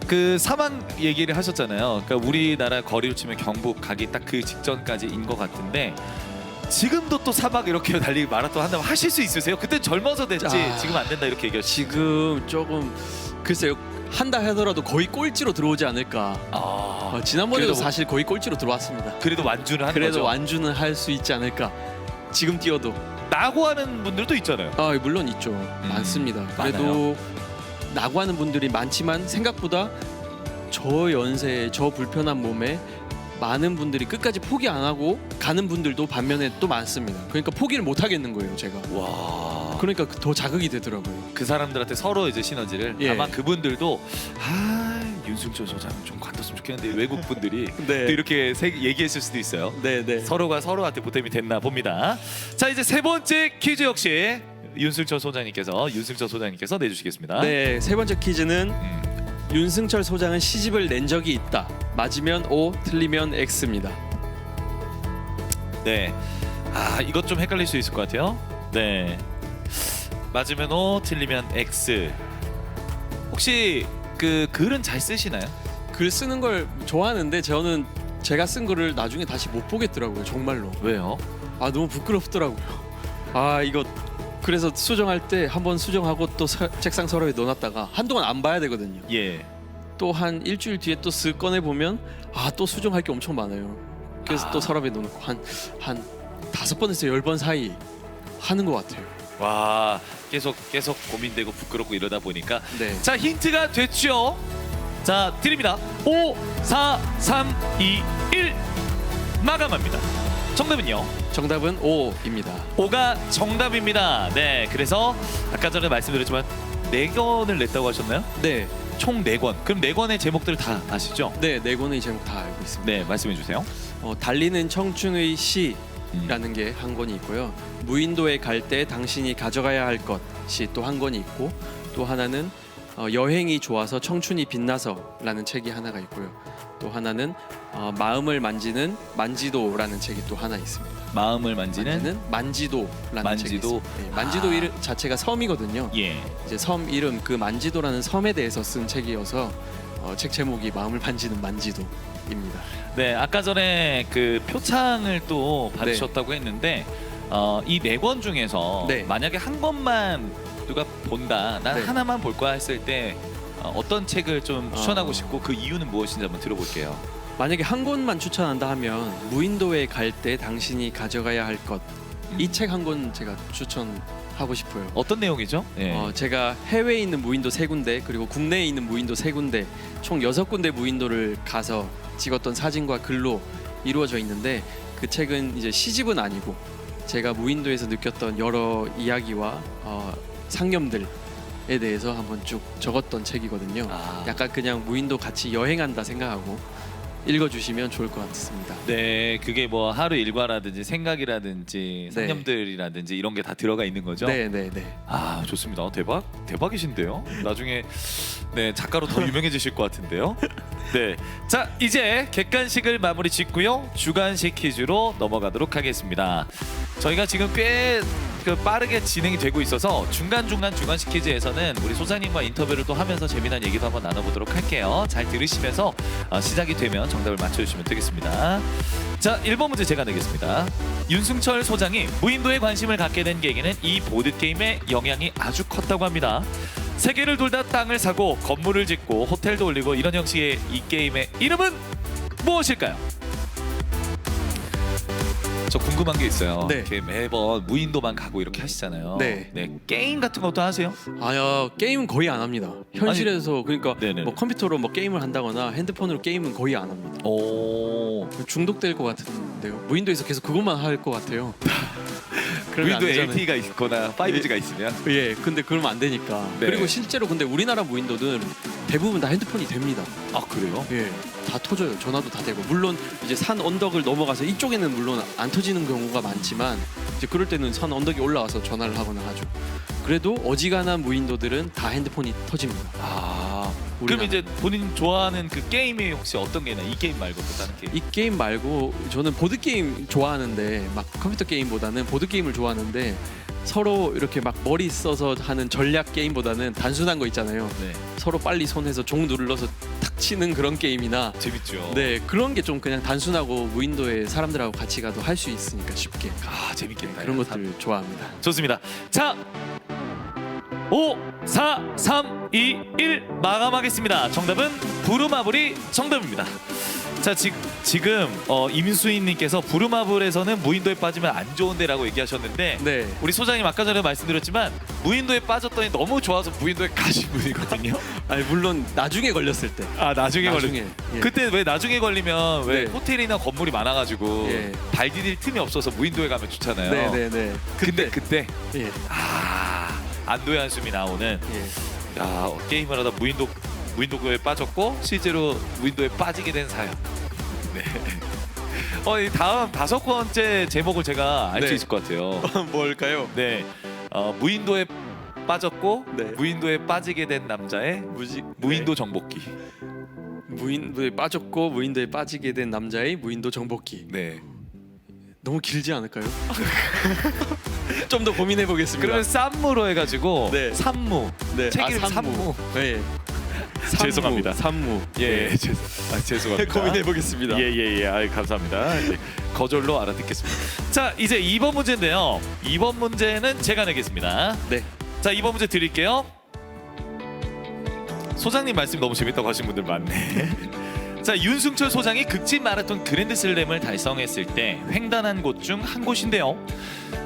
그 사막 얘기를 하셨잖아요. 그러니까 우리나라 거리로 치면 경북 가기 딱 그 직전까지인 것 같은데 지금도 또 사막 이렇게 달리기 마라톤 한다면 하실 수 있으세요? 그때 젊어서 됐지 지금 안 된다 이렇게 얘기하시죠.
지금 조금 글쎄요. 한다 하더라도 거의 꼴찌로 들어오지 않을까. 지난번에도
그래도
사실 거의 꼴찌로 들어왔습니다.
그래도 완주는 하는
그래도
거죠.
완주는 할 수 있지 않을까. 지금 뛰어도.
낙오하는 분들도 있잖아요.
물론 있죠. 많습니다. 그래도 낙오하는 분들이 많지만 생각보다 저 연세에 저 불편한 몸에 많은 분들이 끝까지 포기 안 하고 가는 분들도 반면에 또 많습니다. 그러니까 포기를 못 하겠는 거예요, 제가.
와.
그러니까 더 자극이 되더라고요.
그 사람들한테 서로 이제 시너지를
예.
아마 그분들도 윤승철 소장 좀 갔었으면 좋겠는데 외국 분들이
네.
또 이렇게 얘기했을 수도 있어요.
네.
서로가 서로한테 보탬이 됐나 봅니다. 자, 이제 세 번째 퀴즈 역시 윤승철 소장님께서 내주시겠습니다.
네, 세 번째 퀴즈는 윤승철 소장은 시집을 낸 적이 있다. 맞으면 O, 틀리면 X입니다.
네. 이것 좀 헷갈릴 수 있을 것 같아요. 네. 맞으면 O, 틀리면 X. 혹시 그 글은 잘 쓰시나요?
글 쓰는 걸 좋아하는데 저는 제가 쓴 글을 나중에 다시 못 보겠더라고요. 정말로.
왜요?
아 너무 부끄럽더라고요. 아 이거 그래서 수정할 때 한번 수정하고 또 책상 서랍에 넣어놨다가 한동안 안 봐야 되거든요.
예.
또 한 일주일 뒤에 또 쓱 꺼내 보면 아 또 수정할 게 엄청 많아요. 그래서 또 서랍에 넣어놓고 한 5번에서 10번 사이 하는 것 같아요.
와, 계속 고민되고 부끄럽고 이러다 보니까
네.
자, 힌트가 됐죠? 자, 드립니다. 5, 4, 3, 2, 1 마감합니다. 정답은요?
정답은 5입니다.
5가 정답입니다. 네, 그래서 아까 전에 말씀드렸지만 4권을 냈다고 하셨나요?
네.
총 4권. 그럼 4권의 제목들을 다 아시죠?
네, 4권의 제목 다 알고 있습니다.
네, 말씀해 주세요.
달리는 청춘의 시라는 게 한 권이 있고요. 무인도에 갈 때 당신이 가져가야 할 것이 또 한 권이 있고, 또 하나는 여행이 좋아서 청춘이 빛나서라는 책이 하나가 있고요. 또 하나는 마음을 만지는 만지도라는 책이 또 하나 있습니다.
마음을 만지는
만지도라는 책이
만지도.
있습니다. 네, 만지도 이름 자체가 섬이거든요.
예.
이제 섬 이름 그 만지도라는 섬에 대해서 쓴 책이어서 책 제목이 마음을 만지는 만지도입니다.
네, 아까 전에 그 표창을 또 받으셨다고 했는데 이 4권 중에서
네.
만약에 한 권만 누가 본다, 난
네.
하나만 볼 거야 했을 때 어떤 책을 좀 추천하고 싶고 그 이유는 무엇인지 한번 들어볼게요.
만약에 한 권만 추천한다 하면 무인도에 갈 때 당신이 가져가야 할 것, 이 책 한 권 제가 추천하고 싶어요.
어떤 내용이죠? 예.
제가 해외에 있는 무인도 3군데 그리고 국내에 있는 무인도 3군데 총 6군데 무인도를 가서 찍었던 사진과 글로 이루어져 있는데, 그 책은 이제 시집은 아니고 제가 무인도에서 느꼈던 여러 이야기와 상념들에 대해서 한번 쭉 적었던 책이거든요. 약간 그냥 무인도 같이 여행한다 생각하고 읽어주시면 좋을 것 같습니다.
네, 그게 뭐 하루 일과라든지 생각이라든지
네.
상념들이라든지 이런 게 다 들어가 있는 거죠?
네.
아, 좋습니다. 대박이신데요. 나중에 네, 작가로 더 유명해지실 것 같은데요. 네, 자 이제 객관식을 마무리 짓고요, 주관식 퀴즈로 넘어가도록 하겠습니다. 저희가 지금 꽤 빠르게 진행이 되고 있어서 중간중간 주관식 퀴즈에서는 우리 소장님과 인터뷰를 또 하면서 재미난 얘기도 한번 나눠보도록 할게요. 잘 들으시면서 시작이 되면 정답을 맞춰주시면 되겠습니다. 자, 1번 문제 제가 내겠습니다. 윤승철 소장이 무인도에 관심을 갖게 된 계기는 이 보드게임의 영향이 아주 컸다고 합니다. 세계를 돌다 땅을 사고 건물을 짓고 호텔도 올리고 이런 형식의 이 게임의 이름은 무엇일까요? 저 궁금한 게 있어요.
네.
이렇게 매번 무인도만 가고 이렇게 하시잖아요.
네.
게임 같은 것도 하세요?
게임은 거의 안 합니다. 현실에서 그러니까
네네네.
뭐 컴퓨터로 뭐 게임을 한다거나 핸드폰으로 게임은 거의 안 합니다.
오.
중독될 것 같은데요. 무인도에서 계속 그것만 할 것 같아요. 그러면 안
무인도에
되잖아요.
LTE가 있거나 5G가 있으면
예, 근데 그러면 안 되니까.
네.
그리고 실제로 근데 우리나라 무인도는 대부분 다 핸드폰이 됩니다.
아, 그래요?
예, 다 터져요. 전화도 다 되고. 물론 이제 산 언덕을 넘어가서 이쪽에는 물론 안 터지는 경우가 많지만 이제 그럴 때는 산 언덕에 올라와서 전화를 하거나 하죠. 그래도 어지간한 무인도들은 다 핸드폰이 터집니다.
아, 그럼 이제 본인 좋아하는 그 게임이 혹시 어떤 게 있나요? 이 게임 말고 또 다른 게임?
이 게임 말고 저는 보드 게임 좋아하는데 막 컴퓨터 게임보다는 보드 게임을 좋아하는데 서로 이렇게 막 머리 써서 하는 전략 게임보다는 단순한 거 있잖아요.
네.
서로 빨리 손해서 종 눌러서 탁 치는 그런 게임이나
재밌죠.
네, 그런 게 좀 그냥 단순하고 무인도에 사람들하고 같이 가도 할 수 있으니까 쉽게.
아, 재밌겠다.
그런 것들 좋아합니다.
좋습니다. 자, 5, 4, 3, 2, 1 마감하겠습니다. 정답은 부루마블이 정답입니다. 자, 지금 임수인님께서 부루마블에서는 무인도에 빠지면 안 좋은데라고 얘기하셨는데
네.
우리 소장님 아까 전에 말씀드렸지만 무인도에 빠졌더니 너무 좋아서 무인도에 가신 분이거든요.
아니 물론 나중에 걸렸을 때.
아, 나중에
나중에, 예.
그때 왜 나중에 걸리면 왜
네.
호텔이나 건물이 많아가지고
예.
발 디딜 틈이 없어서 무인도에 가면 좋잖아요.
네네네.
근데 그때
예.
안도의 한숨이 나오는
예.
야, 게임을 하다 무인도에 빠졌고 실제로 무인도에 빠지게 된 사연. 네. 이 다음 5번째 제목을 제가 알 수
네.
있을 것 같아요.
뭘까요?
네. 무인도에 빠졌고
네.
무인도에 빠지게 된 남자의 무인도 정복기.
무인도에 빠졌고 무인도에 빠지게 된 남자의 무인도 정복기.
네.
너무 길지 않을까요? 좀 더 고민해 보겠습니다.
그러면 쌈무로 해가지고
네.
산무.
네.
책 이름 산무.
네.
죄송합니다.
산무.
예, 죄송합니다.
고민해 보겠습니다.
예예예. 아이 감사합니다. 네, 거절로 알아듣겠습니다. 자 이제 2번 문제인데요. 2번 문제는 제가 내겠습니다.
네.
자 2번 문제 드릴게요. 소장님 말씀 너무 재밌다고 하신 분들 많네. 자 윤승철 소장이 극진 마라톤 그랜드슬램을 달성했을 때 횡단한 곳 중 한 곳인데요.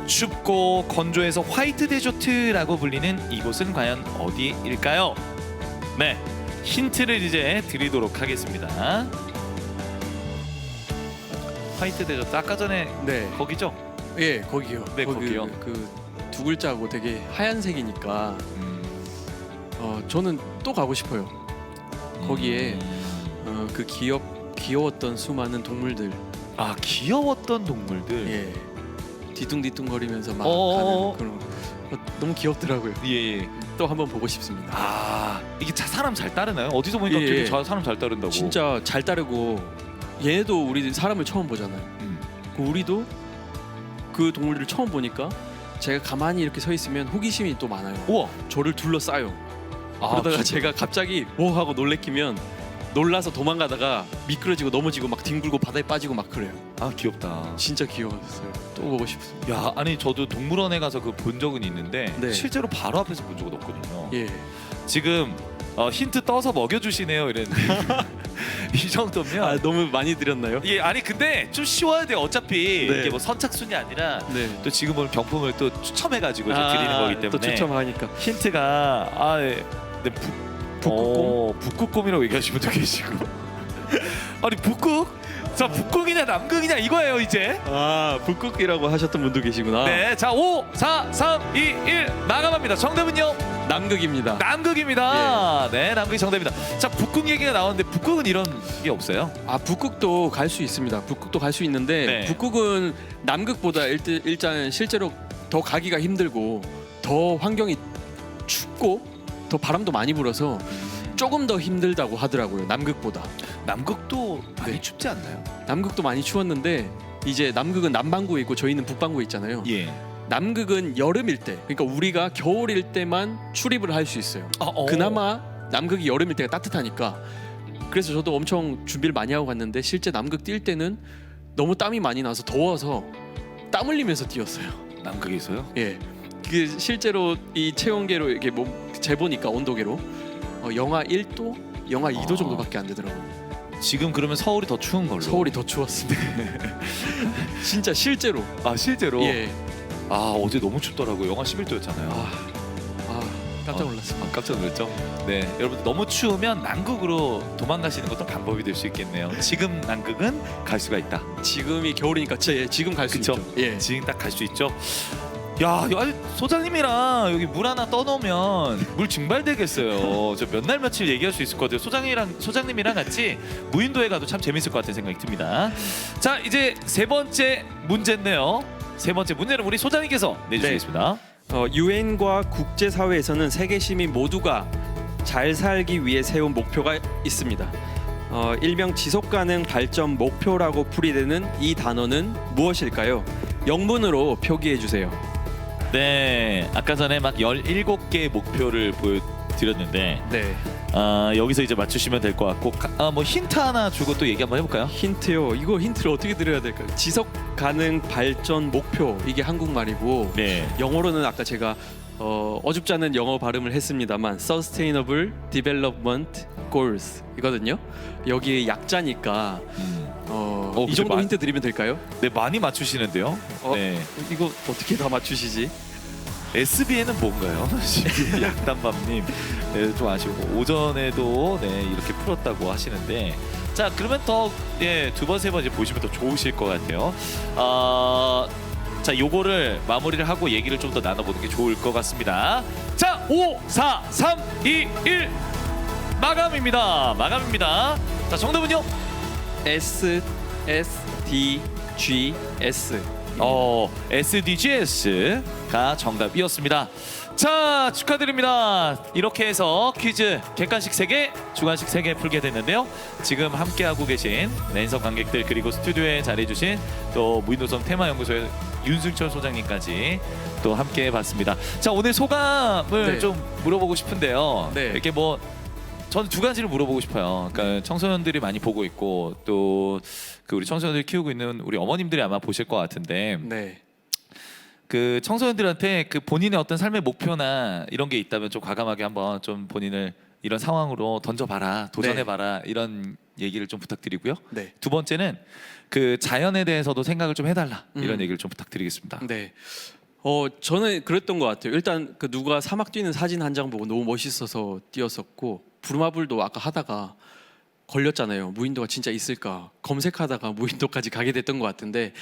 춥고 건조해서 화이트 데저트라고 불리는 이곳은 과연 어디일까요? 네, 힌트를 이제 드리도록 하겠습니다. 화이트 데저트 아까 전에
네.
거기죠?
예, 거기요.
네,
거기
거기요.
그 두 글자고 되게 하얀색이니까 저는 또 가고 싶어요. 거기에 그 귀여웠던 수많은 동물들.
아 귀여웠던 동물들.
예. 뒤뚱뒤뚱거리면서 막
어어어.
가는 그런 너무 귀엽더라고요.
예.
또 한번 보고 싶습니다.
아 이게 사람 잘 따르나요? 어디서 보니까
예.
되게 사람 잘 따른다고.
진짜 잘 따르고 얘네도 우리 사람을 처음 보잖아요. 그 우리도 그 동물들을 처음 보니까 제가 가만히 이렇게 서 있으면 호기심이 또 많아요.
우와.
저를 둘러싸요.
아,
그러다가
진짜?
제가 갑자기 오 하고 놀래키면 놀라서 도망가다가 미끄러지고 넘어지고 막 뒹굴고 바다에 빠지고 막 그래요.
아 귀엽다.
진짜 귀여웠어요. 또 보고 싶습니다.
야 아니 저도 동물원에 가서 그 본 적은 있는데
네.
실제로 바로 앞에서 본 적은 없거든요.
예.
지금 힌트 떠서 먹여주시네요 이랬는데 이 정도면
아 너무 많이 드렸나요?
예 아니 근데 좀 쉬워야 돼요. 어차피
네.
이게 뭐 선착순이 아니라
네.
또 지금 오늘 경품을 또 추첨해가지고 이제 드리는 거기 때문에
또 추첨하니까
힌트가 네,
북극곰?
북극곰이라고 얘기하시는 분도 계시고 아니 북극? 자 북극이냐 남극이냐 이거예요 이제.
아 북극이라고 하셨던 분도 계시구나.
네, 자 5, 4, 3, 2, 1 마감합니다. 정답은요?
남극입니다.
남극입니다. 네, 남극이 정답입니다. 자 북극 얘기가 나오는데 북극은 이런 게 없어요?
아 북극도 갈 수 있습니다. 북극도 갈 수 있는데
네.
북극은 남극보다 일단 실제로 더 가기가 힘들고 더 환경이 춥고 더 바람도 많이 불어서 조금 더 힘들다고 하더라고요. 남극보다.
남극도 많이
네.
춥지 않나요?
남극도 많이 추웠는데 이제 남극은 남반구에 있고 저희는 북반구에 있잖아요.
예.
남극은 여름일 때, 그러니까 우리가 겨울일 때만 출입을 할 수 있어요. 그나마 남극이 여름일 때가 따뜻하니까. 그래서 저도 엄청 준비를 많이 하고 갔는데 실제 남극 뛸 때는 너무 땀이 많이 나서 더워서 땀 흘리면서 뛰었어요.
남극에서요?
예, 그 실제로 이 체온계로 이렇게 재보니까 온도계로 영하 1도, 영하 2도 정도밖에 안 되더라고요.
지금 그러면 서울이 더 추운 걸로.
서울이 더 추웠습니다. 진짜 실제로.
아 실제로?
예.
아 어제 너무 춥더라고요. 영하 11도였잖아요.
깜짝 놀랐습니다.
깜짝 놀랐죠? 네, 여러분 너무 추우면 남극으로 도망가시는 것도 방법이 될 수 있겠네요. 지금 남극은 갈 수가 있다.
지금이 겨울이니까 지금 갈 수
그쵸?
있죠. 예.
지금 딱 갈 수 있죠. 야, 아니, 소장님이랑 여기 물 하나 떠놓으면 물 증발되겠어요. 저 몇 날 며칠 얘기할 수 있을 것 같아요. 소장님이랑 같이 무인도에 가도 참 재밌을 것 같은 생각이 듭니다. 자, 이제 세 번째 문제인데요. 세 번째 문제는 우리 소장님께서 내주시겠습니다.
유엔과 국제사회에서는 세계 시민 모두가 잘 살기 위해 세운 목표가 있습니다. 일명 지속가능 발전 목표라고 풀이되는 이 단어는 무엇일까요? 영문으로 표기해 주세요.
네, 아까 전에 막 17개의 목표를 보여드렸는데
네.
여기서 이제 맞추시면 될 것 같고 뭐 힌트 하나 주고 또 얘기 한번 해볼까요?
힌트요. 이거 힌트를 어떻게 드려야 될까요? 지속 가능 발전 목표, 이게 한국말이고
네.
영어로는 아까 제가 어줍지 않은 영어 발음을 했습니다만 Sustainable Development Goals 이거든요. 여기 약자니까 이 정도 힌트 드리면 될까요?
네, 많이 맞추시는데요. 네.
이거 어떻게 다 맞추시지?
SBN은 뭔가요? 약단밤님, 네, 좀 아쉬우고 오전에도 네 이렇게 풀었다고 하시는데, 자 그러면 더 두 번 세 번 이제 보시면 더 좋으실 것 같아요. 자 요거를 마무리를 하고 얘기를 좀 더 나눠보는 게 좋을 것 같습니다. 자 5, 4, 3, 2, 1 마감입니다. 마감입니다. 자 정답은요?
SDGs.
SDGs가 정답이었습니다. 자 축하드립니다. 이렇게 해서 퀴즈 객관식 3개, 주관식 3개 풀게 됐는데요. 지금 함께하고 계신 랜선 관객들 그리고 스튜디오에 자리해주신 또 무인도섬 테마연구소의 윤승철 소장님까지 또 함께해봤습니다. 자 오늘 소감을
네.
좀 물어보고 싶은데요.
네.
이렇게 뭐 저는 두 가지를 물어보고 싶어요. 그러니까 청소년들이 많이 보고 있고 또 그 우리 청소년들 키우고 있는 우리 어머님들이 아마 보실 것 같은데
네.
그 청소년들한테 그 본인의 어떤 삶의 목표나 이런 게 있다면 좀 과감하게 한번 좀 본인을 이런 상황으로 던져봐라, 도전해봐라 이런 얘기를 좀 부탁드리고요.
네.
두 번째는 그 자연에 대해서도 생각을 좀 해달라 이런 얘기를 좀 부탁드리겠습니다.
네. 저는 그랬던 것 같아요. 일단 그 누가 사막 뛰는 사진 한 장 보고 너무 멋있어서 뛰었었고 부루마블도 아까 하다가 걸렸잖아요. 무인도가 진짜 있을까 검색하다가 무인도까지 가게 됐던 것 같은데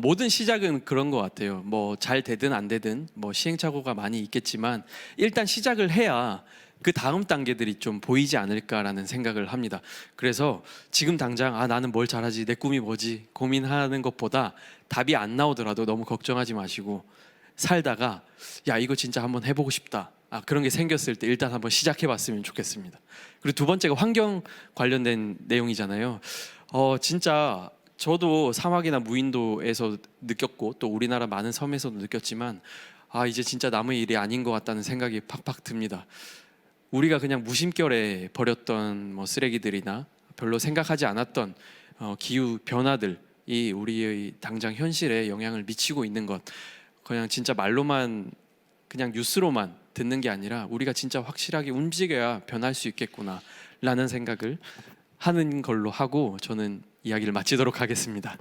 모든 시작은 그런 것 같아요. 뭐 잘 되든 안 되든 뭐 시행착오가 많이 있겠지만 일단 시작을 해야 그 다음 단계들이 좀 보이지 않을까라는 생각을 합니다. 그래서 지금 당장 나는 뭘 잘하지, 내 꿈이 뭐지 고민하는 것보다 답이 안 나오더라도 너무 걱정하지 마시고 살다가 야 이거 진짜 한번 해보고 싶다. 그런 게 생겼을 때 일단 한번 시작해봤으면 좋겠습니다. 그리고 두 번째가 환경 관련된 내용이잖아요. 진짜 저도 사막이나 무인도에서 느꼈고 또 우리나라 많은 섬에서도 느꼈지만 이제 진짜 남의 일이 아닌 것 같다는 생각이 팍팍 듭니다. 우리가 그냥 무심결에 버렸던 뭐 쓰레기들이나 별로 생각하지 않았던 기후 변화들이 우리의 당장 현실에 영향을 미치고 있는 것, 그냥 진짜 말로만 그냥 뉴스로만 듣는 게 아니라 우리가 진짜 확실하게 움직여야 변할 수 있겠구나 라는 생각을 하는 걸로 하고 저는 이야기를 마치도록 하겠습니다.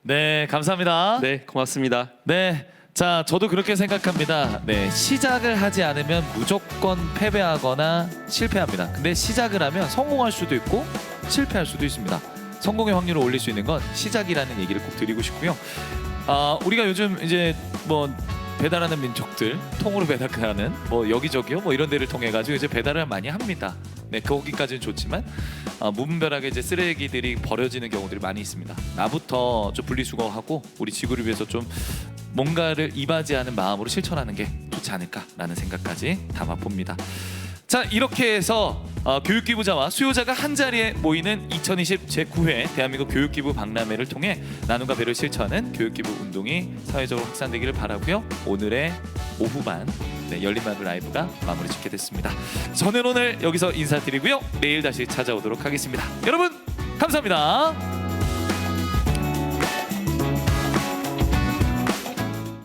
네, 감사합니다.
네, 고맙습니다.
네, 자 저도 그렇게 생각합니다. 네, 시작을 하지 않으면 무조건 패배하거나 실패합니다. 근데 시작을 하면 성공할 수도 있고 실패할 수도 있습니다. 성공의 확률을 올릴 수 있는 건 시작이라는 얘기를 꼭 드리고 싶고요. 우리가 요즘 이제 뭐 배달하는 민족들, 통으로 배달하는 뭐 여기저기요 뭐 이런 데를 통해 가지고 이제 배달을 많이 합니다. 네, 거기까지는 좋지만 무분별하게 이제 쓰레기들이 버려지는 경우들이 많이 있습니다. 나부터 좀 분리수거하고 우리 지구를 위해서 좀 뭔가를 이바지하는 마음으로 실천하는 게 좋지 않을까라는 생각까지 담아 봅니다. 자, 이렇게 해서 교육기부자와 수요자가 한자리에 모이는 2020 제9회 대한민국 교육기부 박람회를 통해 나눔과 배려를 실천하는 교육기부 운동이 사회적으로 확산되기를 바라고요. 오늘의 오후반 열린마을 라이브가 마무리 짓게 됐습니다. 저는 오늘 여기서 인사드리고요. 내일 다시 찾아오도록 하겠습니다. 여러분 감사합니다.